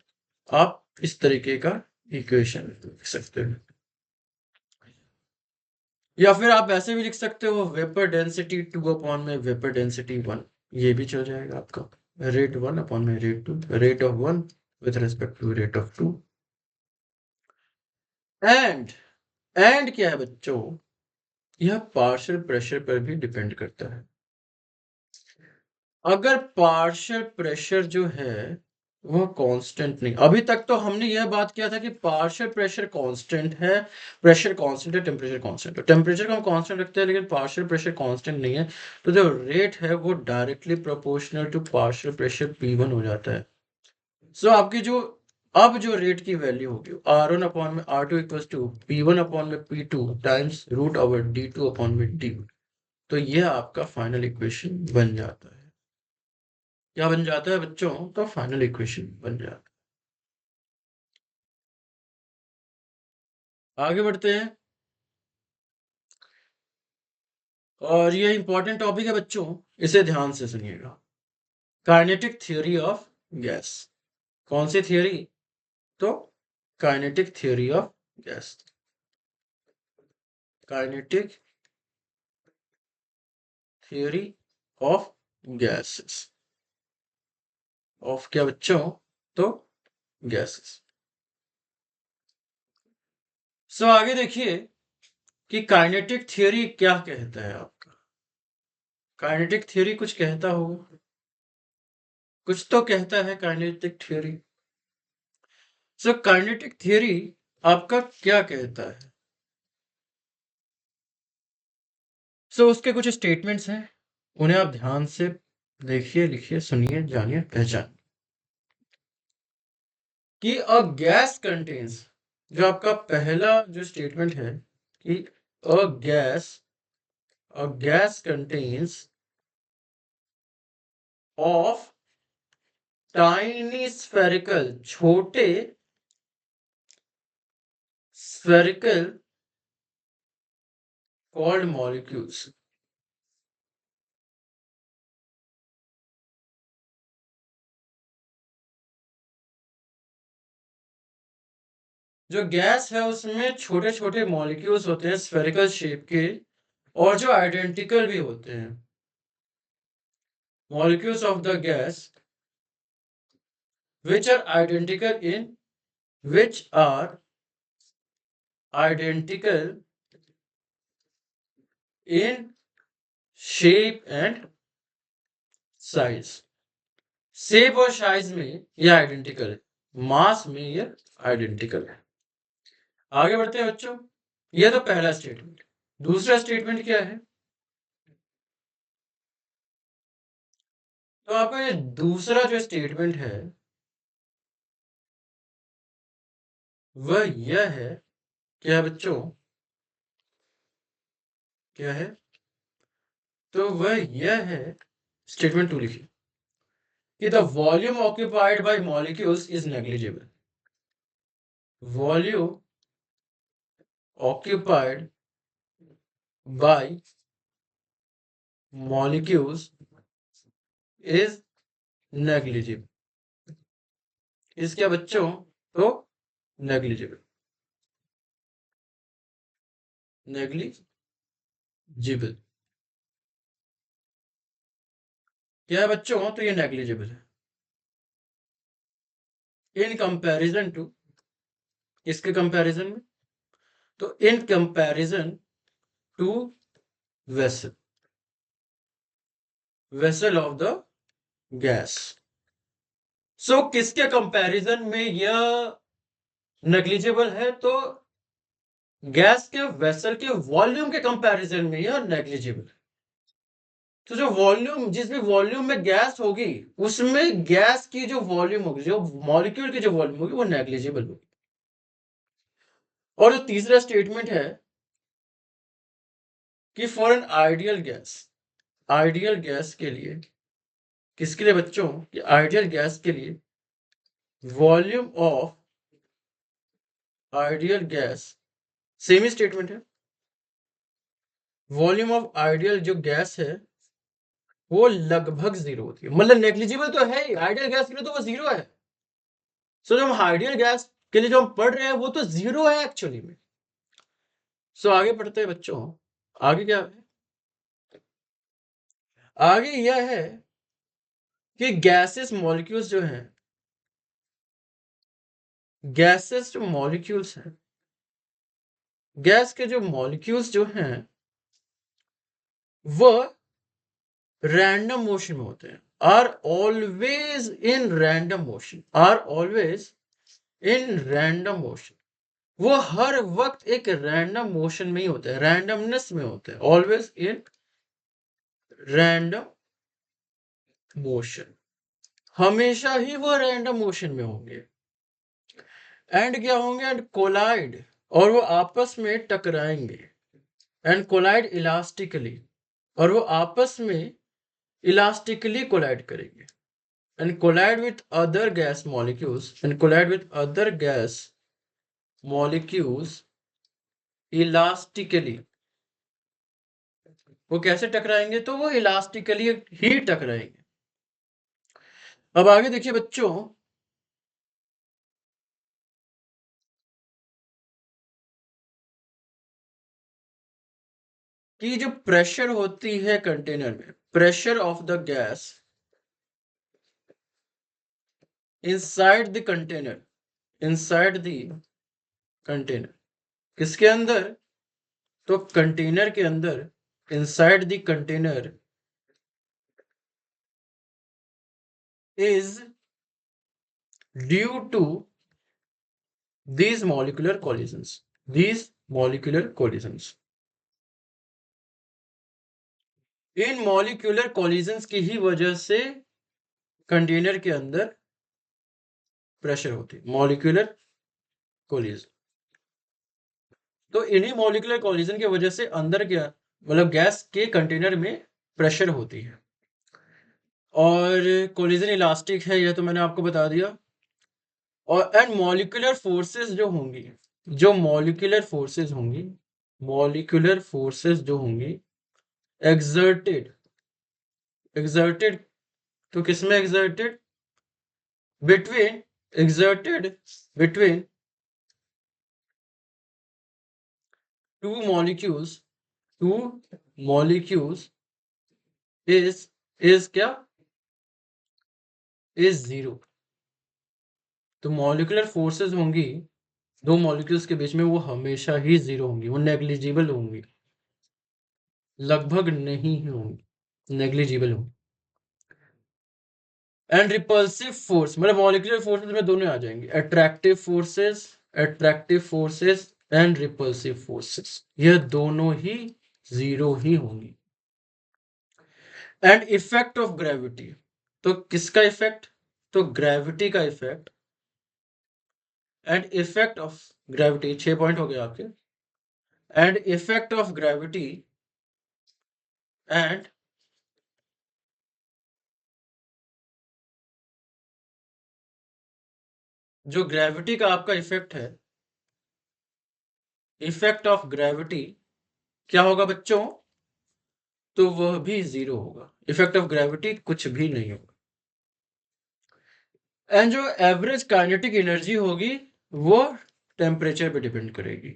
आप इस तरीके का इक्वेशन लिख सकते हो। या फिर आप ऐसे भी लिख सकते हो वेपर डेंसिटी 2 अपॉन में वेपर डेंसिटी 1, ये भी चल जाएगा आपका। रेट 1 अपॉन में rate 2, rate of 1 with respect to rate of 2। And क्या है बच्चों, यह पार्शियल प्रेशर पर भी डिपेंड करता है। अगर पार्शियल प्रेशर जो है वो कांस्टेंट नहीं, अभी तक तो हमने यह बात किया था कि पार्शियल प्रेशर कांस्टेंट है, प्रेशर कांस्टेंट है, टेम्परेचर कांस्टेंट है। टेम्परेचर को हम कांस्टेंट रखते हैं लेकिन पार्शियल प्रेशर कांस्टेंट नहीं है, तो जो रेट है वो directly proportional to partial pressure P1 हो जाता है। सो आपकी जो अब जो रेट की वैल्यू होगी R1 अपॉन में R2 equal to P1 upon में P2 times root over D2 upon में D, तो यह आपका फाइनल इक्वेशन बन जाता है। क्या बन जाता है बच्चों, तो फाइनल इक्वेशन बन जाता है। आगे बढ़ते हैं, और ये इंपॉर्टेंट टॉपिक है बच्चों, इसे ध्यान से सुनिएगा। Kinetic theory of gas. कौन सी थ्योरी, तो kinetic theory of gas. Kinetic theory of gases, of क्या बच्चों, तो गैसेस। सो आगे देखिए कि काइनेटिक थ्योरी क्या कहता है आपका। काइनेटिक थ्योरी कुछ कहता होगा, कुछ तो कहता है kinetic theory. So kinetic theory आपका क्या कहता है। सो उसके कुछ स्टेटमेंट्स हैं, उन्हें आप ध्यान से देखिए, लिखिए, सुनिए, जानिए, पहचानिए। कि अ गैस कंटेन्स, जो आपका पहला जो स्टेटमेंट है कि a gas contains of tiny spherical, छोटे स्फेरिकल कॉल्ड मॉलिक्यूल्स। जो गैस है उसमें छोटे छोटे मॉलिक्यूल्स होते हैं स्फेरिकल शेप के, और जो आइडेंटिकल भी होते हैं। Molecules of the gas which are identical in shape and size। Shape और साइज में ये आइडेंटिकल है, मास में ये आइडेंटिकल है। आगे बढ़ते हैं बच्चों, ये तो पहला स्टेटमेंट। दूसरा स्टेटमेंट क्या है, तो आपका ये दूसरा जो स्टेटमेंट है वह यह है, क्या बच्चों, क्या है, तो वह यह है, स्टेटमेंट 2 लिखिए कि the volume occupied by molecules is negligible. Volume occupied by molecules is negligible। इस क्या बच्चों, तो negligible, negligible क्या है बच्चों, तो ये negligible है इन कंपैरिजन टू, इसके कंपैरिजन में, तो in comparison to vessel, vessel of the gas. So किसके कंपैरिजन में यह नेग्लिजिबल है, तो गैस के वेसल के वॉल्यूम के कंपैरिजन में यह नेग्लिजिबल है। तो जो वॉल्यूम, जिस भी वॉल्यूम में गैस होगी उसमें गैस की जो वॉल्यूम होगी, जो मॉलिक्यूल की जो वॉल्यूम होगी वो नेग्लिजिबल होगी। और जो तीसरा स्टेटमेंट है कि for an ideal gas, ideal gas के लिए, किसके लिए बच्चों, कि आइडियल गैस के लिए volume of ideal gas, same he statement है, वॉल्यूम ऑफ आइडियल जो गैस है वो लगभग जीरो होती है। मतलब नेग्लिजिबल तो है ही, आइडियल गैस के लिए तो वो जीरो है। सो जो हम आइडियल गैस के लिए जो हम पढ़ रहे हैं वो तो जीरो है एक्चुअली में। सो आगे पढ़ते हैं बच्चों, आगे क्या है? आगे यह है कि गैसेस मॉलिक्यूल्स जो हैं, गैसेस जो मॉलिक्यूल्स हैं, गैस के जो मॉलिक्यूल्स जो हैं वह रैंडम मोशन में होते हैं, are always in random motion, are always in random motion. वो हर वक्त एक रैंडम मोशन में ही होते हैं, रैंडमनेस में होते हैं, ऑलवेज इन रैंडम मोशन, हमेशा ही वो रैंडम मोशन में होंगे। एंड क्या होंगे? एंड कोलाइड, और वो आपस में टकराएंगे। एंड कोलाइड इलास्टिकली, और वो आपस में इलास्टिकली कोलाइड करेंगे। And collide with other gas molecules, and collide with other gas molecules elastically. वो कैसे टकराएंगे? तो वो इलास्टिकली ही टकराएंगे। अब आगे देखिए बच्चों, कि जो प्रेशर होती है कंटेनर में, pressure of the gas inside the container, inside the container, किसके अंदर? तो कंटेनर के अंदर, inside the container is due to these molecular collisions, these molecular collisions। इन मॉलिक्यूलर कॉलिजन्स की ही वजह से कंटेनर के अंदर प्रेशर होती है, मॉलिक्यूलर कॉलिजन। तो इन्हीं मॉलिक्यूलर कॉलिजन की वजह से अंदर के मतलब गैस के कंटेनर में प्रेशर होती है। और कॉलिजन इलास्टिक है, यह तो मैंने आपको बता दिया। और एंड मॉलिक्यूलर फोर्सेस जो होंगी, जो मॉलिक्यूलर फोर्सेस होंगी, मॉलिक्यूलर फोर्सेस जो होंगी एक्सर्टेड, एक्सर्टेड, तो किसमें exerted? Between, exerted between two molecules, two molecules is क्या? is zero। तो मॉलिक्यूलर फोर्सेस होंगी दो मॉलिक्यूल्स के बीच में, वो हमेशा ही जीरो होंगी, वो नेग्लिजिबल होंगी, लगभग नहीं होंगी, नेग्लिजिबल होंगी। एंड रिपल्सिव फोर्स, मतलब मॉलिक्यूलर फोर्सेस में दोनों आ जाएंगे, attractive forces, attractive forces and repulsive forces, यह दोनों ही जीरो ही होंगी। एंड इफेक्ट ऑफ ग्रेविटी, तो किसका इफेक्ट? तो ग्रेविटी का effect. And effect of gravity, 6 point हो गए आपके। And effect of gravity and जो ग्रेविटी का आपका इफेक्ट है, इफेक्ट ऑफ ग्रेविटी क्या होगा बच्चों? तो वह भी जीरो होगा, इफेक्ट ऑफ ग्रेविटी कुछ भी नहीं होगा। एंड जो एवरेज काइनेटिक एनर्जी होगी वो टेम्परेचर पे डिपेंड करेगी।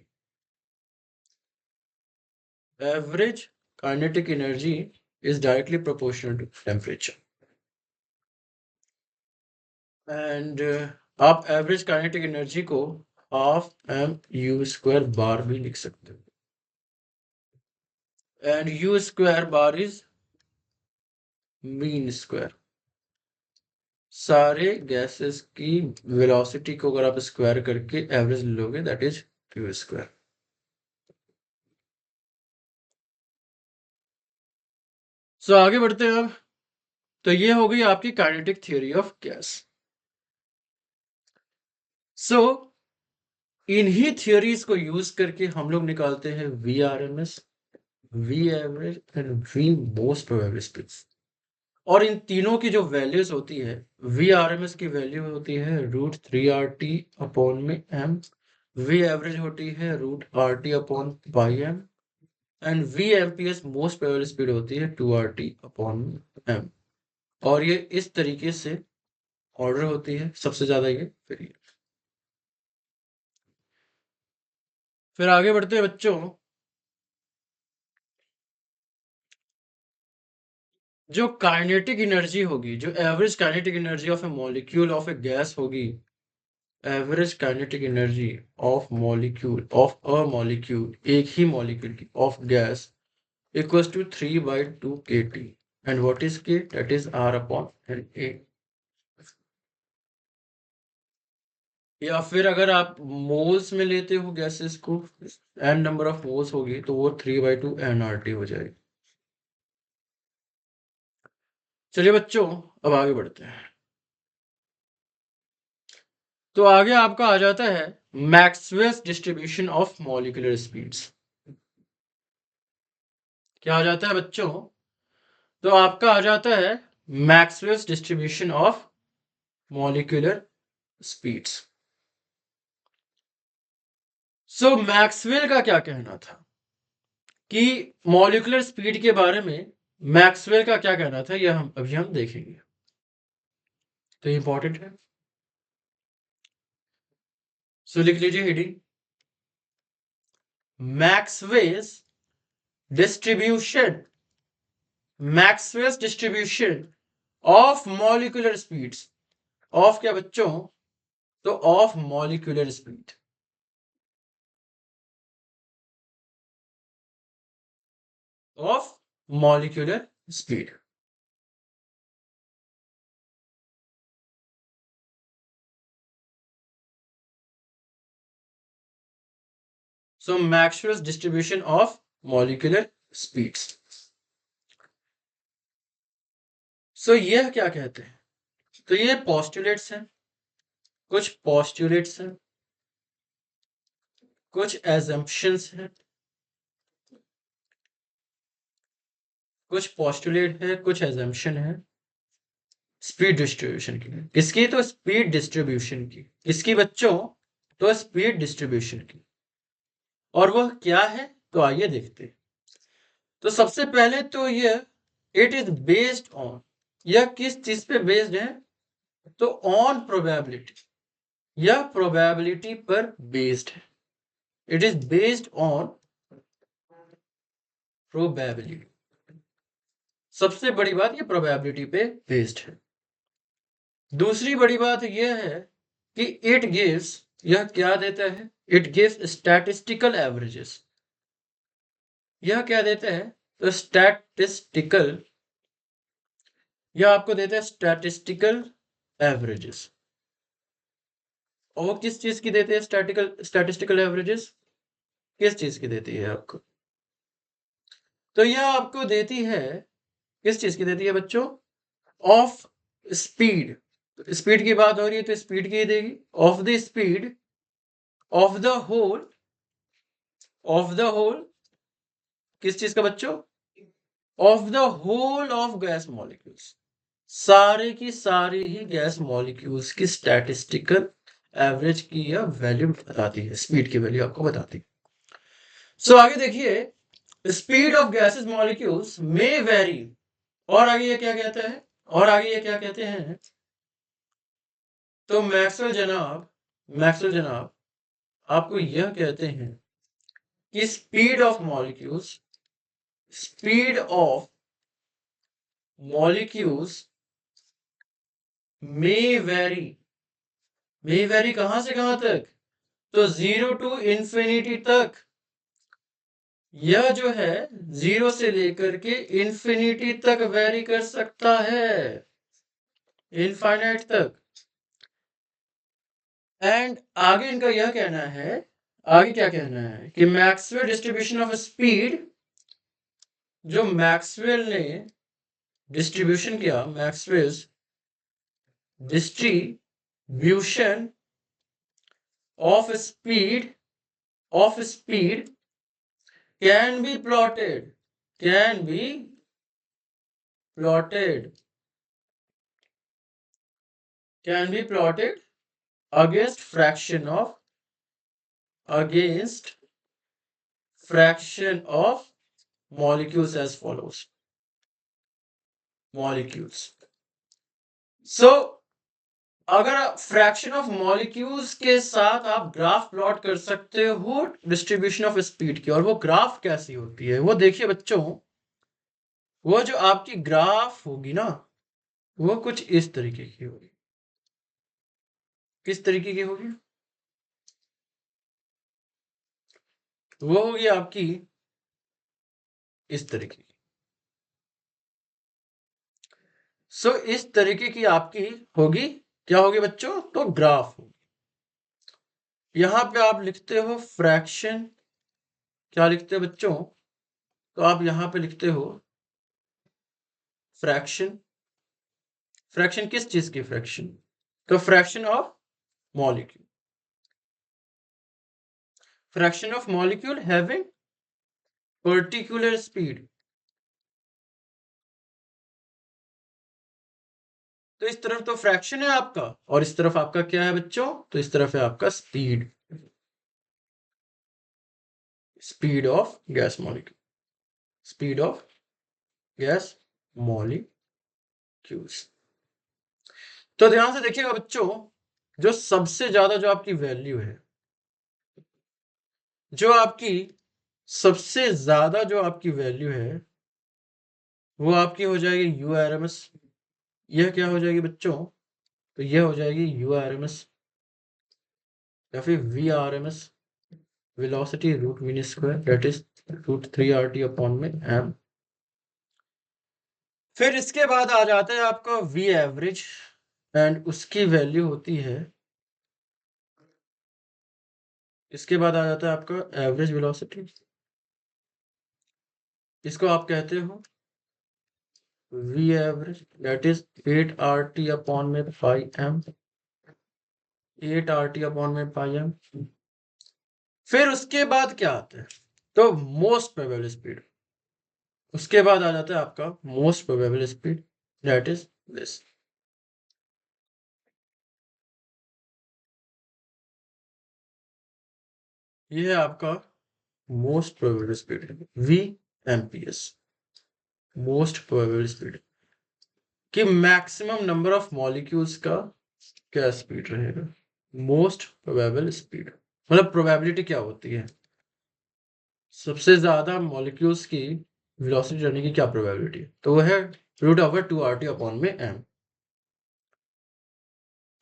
Average kinetic energy is directly proportional to temperature. And आप एवरेज काइनेटिक एनर्जी को हाफ m² बार भी लिख सकते हो। And u² bar is mean square. सारे गैसेस की वेलोसिटी को अगर आप स्क्वायर करके एवरेज लोगे, दैट इज u²। सो आगे बढ़ते हैं अब। तो ये हो गई आपकी काइनेटिक थ्योरी ऑफ गैस। सो इन्हीं थ्योरीज को यूज करके हम लोग निकालते हैं VRMS, V average and V most probable speeds. और इन तीनों की जो वैल्यूज होती है, VRMS की वैल्यू होती है √3RT अपॉन में m, V एवरेज होती है √RT upon by m, and V amperes most probable speed होती है 2RT अपॉन m। और ये इस तरीके से ऑर्डर होती है, सबसे ज्यादा ये फिर आगे बढ़ते हैं बच्चों। जो काइनेटिक एनर्जी होगी, जो average kinetic energy of a molecule of a gas होगी, average kinetic energy of molecule of a molecule, एक ही मॉलिक्यूल की of gas equals to 3/2 kT. And what is K? That is R upon Na. या फिर अगर आप moles में लेते हो गैसेस को, n नंबर ऑफ मोल्स होगी तो वो 3/2 nRT हो जाएगी। चलिए बच्चों, अब आगे बढ़ते हैं। तो आगे आपका आ जाता है Maxwell's distribution of molecular speeds. क्या आ जाता है बच्चों? तो आपका आ जाता है Maxwell's distribution of molecular speeds. So Maxwell का क्या कहना था कि मॉलिक्यूलर स्पीड के बारे में मैक्सवेल का क्या कहना था, यह हम देखेंगे। तो इंपॉर्टेंट है, सो लिख लीजिए heading, Maxwell's distribution, Maxwell's distribution of molecular speeds. Of क्या बच्चों? तो of molecular speed, of molecular speed. So Maxwell's distribution of molecular speeds. So यह क्या कहते हैं? तो ये पोस्टुलेट्स हैं, कुछ पोस्टुलेट्स हैं, कुछ एजम्पशंस हैं, कुछ पोस्टुलेट है, कुछ एजम्पशन है स्पीड डिस्ट्रीब्यूशन की। किसकी? तो स्पीड डिस्ट्रीब्यूशन की। किसकी बच्चों? तो स्पीड डिस्ट्रीब्यूशन की। और वह क्या है? तो आइए देखते हैं। तो सबसे पहले तो यह इट इज बेस्ड ऑन, यह किस चीज पे बेस्ड है? तो ऑन प्रोबेबिलिटी, यह प्रोबेबिलिटी पर बेस्ड है। It is based on probability. सबसे बड़ी बात, ये प्रोबेबिलिटी पे बेस्ड है। दूसरी बड़ी बात यह है कि इट गिव्स, यह क्या देता है? It gives statistical averages. यह क्या देता है? तो स्टैटिस्टिकल, यह आपको देता है स्टैटिस्टिकल एवरेजेस। और वो किस चीज की देते हैं स्टैटिस्टिकल एवरेजेस? किस चीज की देती है आपको? तो यह आपको देती है, किस चीज की देती है बच्चों? Of speed. स्पीड की बात हो रही है तो स्पीड की देगी, of the speed of the whole, of the whole, किस चीज का बच्चों? Of the whole of gas molecules, सारे की सारी ही गैस मॉलिक्यूल्स की स्टैटिस्टिकल एवरेज की यह वैल्यू बताती है, स्पीड की वैल्यू आपको बताती है। सो आगे देखिए, speed of gases molecules may very. और आगे ये क्या कहता है? और आगे ये क्या कहते हैं? तो मैक्सवेल जनाब आपको यह कहते हैं कि speed of molecules, speed of molecules may very. May very कहां से कहां तक? तो 0 टू इंफिनिटी तक। यह जो है 0 से लेकर के इंफिनिटी तक वेरी कर सकता है, इनफाइनाइट तक। एंड आगे इनका यह कहना है, आगे क्या कहना है कि मैक्सवेल डिस्ट्रीब्यूशन ऑफ स्पीड, जो मैक्सवेल ने डिस्ट्रीब्यूशन किया, Maxwell's distribution of speed, of speed can be plotted, can be plotted, can be plotted against fraction of, against fraction of molecules as follows, molecules। so अगर fraction of molecules के साथ आप graph plot कर सकते हो distribution of speed की, और वो ग्राफ कैसी होती है वो देखिए बच्चों। वो जो आपकी ग्राफ होगी ना, वो कुछ इस तरीके की होगी। किस तरीके की होगी? वो होगी आपकी इस तरीके की। सो इस तरीके की आपकी होगी। क्या होगी बच्चों? तो ग्राफ होगी। यहां पे आप लिखते हो फ्रैक्शन। क्या लिखते हो बच्चों? तो आप यहां पे लिखते हो फ्रैक्शन। फ्रैक्शन किस चीज की फ्रैक्शन? तो fraction of molecule. Fraction of molecule having particular speed. तो इस तरफ तो फ्रैक्शन है आपका, और इस तरफ आपका क्या है बच्चों? तो इस तरफ है आपका speed. Speed of gas molecule. Speed of gas molecules. तो ध्यान से देखिएगा बच्चों, जो सबसे ज्यादा जो आपकी वैल्यू है, जो आपकी सबसे ज्यादा जो आपकी वैल्यू है, वो आपकी हो जाएगी यू आर एम एस। यह क्या हो जाएगी बच्चों? तो यह हो जाएगी यू आर एम एस, या फिर V R M S, velocity root mean square, that is root 3 RT upon में एम। फिर इसके बाद आ जाता है आपका वी एवरेज, एंड उसकी वैल्यू होती है, इसके बाद आ जाता है आपका एवरेज वेलोसिटी। इसको आप कहते हो V average, that is 8 RT upon में 5 M। 8 RT अपॉन में 5 M। फिर उसके बाद क्या आता है? तो मोस्ट प्रोबेबल स्पीड। उसके बाद आ जाता है आपका most probable speed, that is this. ये है आपका most probable speed, V MPS. Most probable speed कि मैक्सिमम नंबर ऑफ मॉलिक्यूल्स का क्या स्पीड रहेगा? मोस्ट प्रोबेबल स्पीड मतलब प्रोबेबिलिटी क्या होती है? सबसे ज्यादा मॉलिक्यूल्स की वेलोसिटी रहने की क्या प्रोबेबिलिटी है? तो वो है √2 RT अपॉन में M।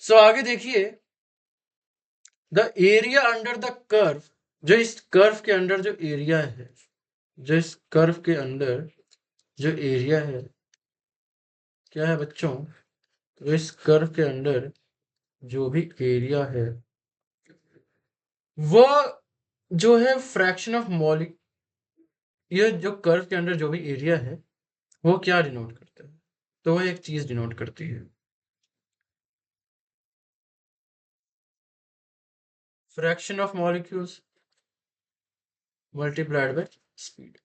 सो आगे देखिए, the area under the curve. जो इस कर्व के अंदर जो एरिया है, जो इस कर्व के अंदर जो एरिया है, क्या है बच्चों? तो इस कर्व के अंदर जो भी एरिया है, वो जो है फ्रैक्शन ऑफ मॉलिक, ये जो कर्व के अंदर जो भी एरिया है, वो क्या डिनोट करता है? तो वो एक चीज डिनोट करती है, fraction of molecules multiplied by speed.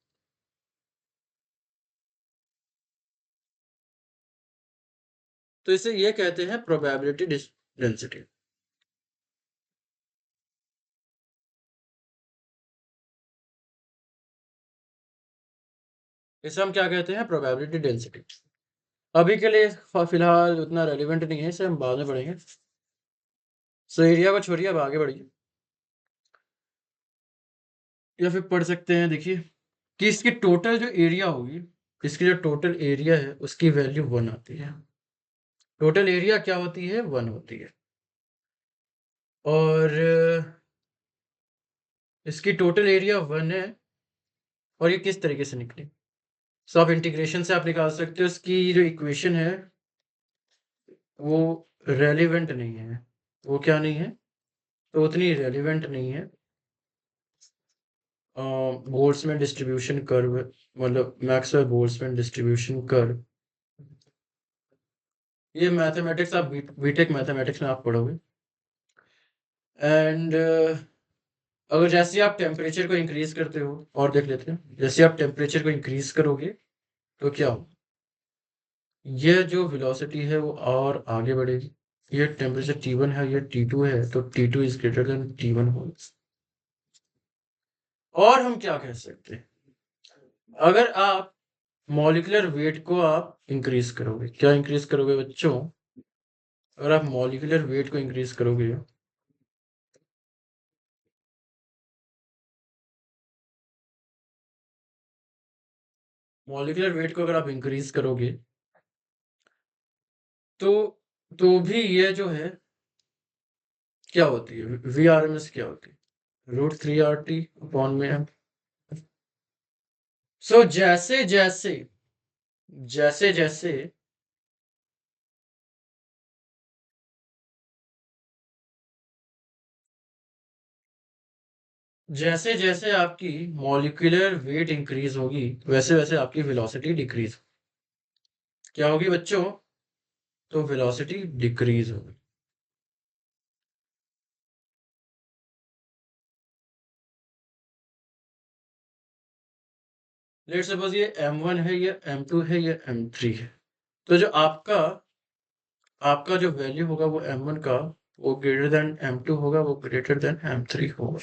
तो इसे ये कहते हैं प्रोबेबिलिटी डेंसिटी। इसे हम क्या कहते हैं? Probability density. अभी के लिए फिलहाल उतना रेलिवेंट नहीं है, इसे हम बाद में पढ़ेंगे। सो एरिया को छोड़िए, अब आगे बढ़िए। या फिर पढ़ सकते हैं, देखिए कि इसकी टोटल जो एरिया होगी, इसकी जो टोटल एरिया है उसकी वैल्यू 1 आती है। टोटल एरिया क्या होती है? 1 होती है। और इसकी टोटल एरिया 1 है, और ये किस तरीके से निकली? सो आप इंटीग्रेशन से आप निकाल सकते हो। इसकी जो इक्वेशन है वो रेलिवेंट नहीं है। वो क्या नहीं है? तो उतनी रेलिवेंट नहीं है। बोल्ट्जमैन डिस्ट्रीब्यूशन कर्व, मतलब मैक्सवेल बोल्ट्जमैन डिस्ट्रीब्यूशन कर्व, ये मैथमेटिक्स आप बीटेक मैथमेटिक्स में आप पढ़ोगे। एंड अगर जैसे आप टेम्परेचर को इंक्रीज करते हो, और देख लेते हैं, जैसे आप टेम्परेचर को इंक्रीज करोगे तो क्या हो? यह जो वेलोसिटी है वो और आगे बढ़ेगी। ये टेम्परेचर T1 है, ये T2 है, तो T2 is greater than T1 whole. और हम क्या कह सकते हैं? अगर आप मॉलिक्यूलर वेट को आप इंक्रीज करोगे, क्या इंक्रीज करोगे बच्चों? अगर आप मॉलिक्यूलर वेट को इंक्रीज करोगे, मॉलिक्यूलर वेट को अगर आप इंक्रीज करोगे तो भी ये जो है क्या होती है, VRMS क्या होती है, √3RT/में। सो जैसे जैसे जैसे जैसे जैसे जैसे आपकी मॉलिक्यूलर वेट इंक्रीज होगी वैसे वैसे आपकी वेलोसिटी डिक्रीज क्या होगी बच्चों, तो वेलोसिटी डिक्रीज होगी। लेट सपोज ये M1 है, ये M2 है, ये M3 है। तो जो आपका आपका जो वैल्यू होगा वो M1 का, वो ग्रेटर देन M2 होगा, वो ग्रेटर देन M3 होगा।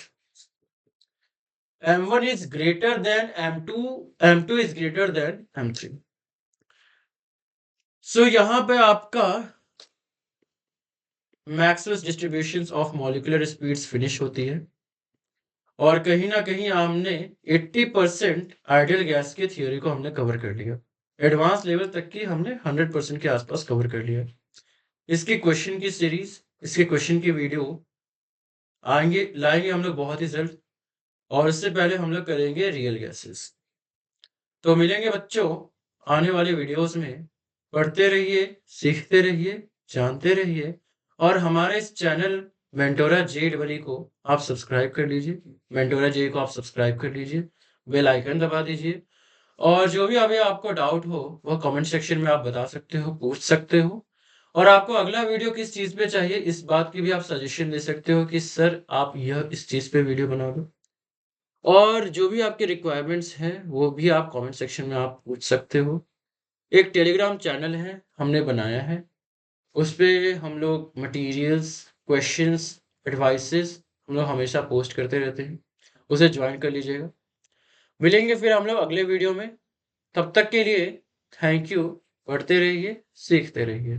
M1 is greater than M2, M2 is greater than M3। सो यहाँ पे आपका Maxwell's distributions of molecular speeds finish होती है और कहीं ना कहीं हमने 80% आइडियल गैस की थ्योरी को हमने कवर कर लिया। एडवांस लेवल तक की हमने 100% के आसपास कवर कर लिया। इसकी क्वेश्चन की सीरीज, इसके क्वेश्चन की वीडियो लाएंगे हम लोग बहुत ही जल्द। और इससे पहले हम लोग करेंगे रियल गैसेस। तो मिलेंगे बच्चों आने वाले वीडियोस में। पढ़ते रहिए, सीखते रहिए, जानते रहिए। और हमारे इस चैनल मेंटोरा JEE को आप सब्सक्राइब कर लीजिए। मेंटोरा JEE को आप सब्सक्राइब कर लीजिए, बेल आइकन दबा दीजिए। और जो भी अभी आपको डाउट हो वह कमेंट सेक्शन में आप बता सकते हो, पूछ सकते हो। और आपको अगला वीडियो किस चीज़ पे चाहिए इस बात की भी आप सजेशन दे सकते हो कि सर आप यह इस चीज़ पे वीडियो बना दो। और जो भी आपके रिक्वायरमेंट्स हैं वो भी आप कमेंट सेक्शन में आप पूछ सकते हो। एक टेलीग्राम चैनल है हमने बनाया है, उस पे हम लोग मटेरियल्स, क्वेश्चंस, एडवाइसेस हम लोग हमेशा पोस्ट करते रहते हैं, उसे ज्वाइन कर लीजिएगा। मिलेंगे फिर हम लोग अगले वीडियो में। तब तक के लिए थैंक यू। पढ़ते रहिए, सीखते रहिए।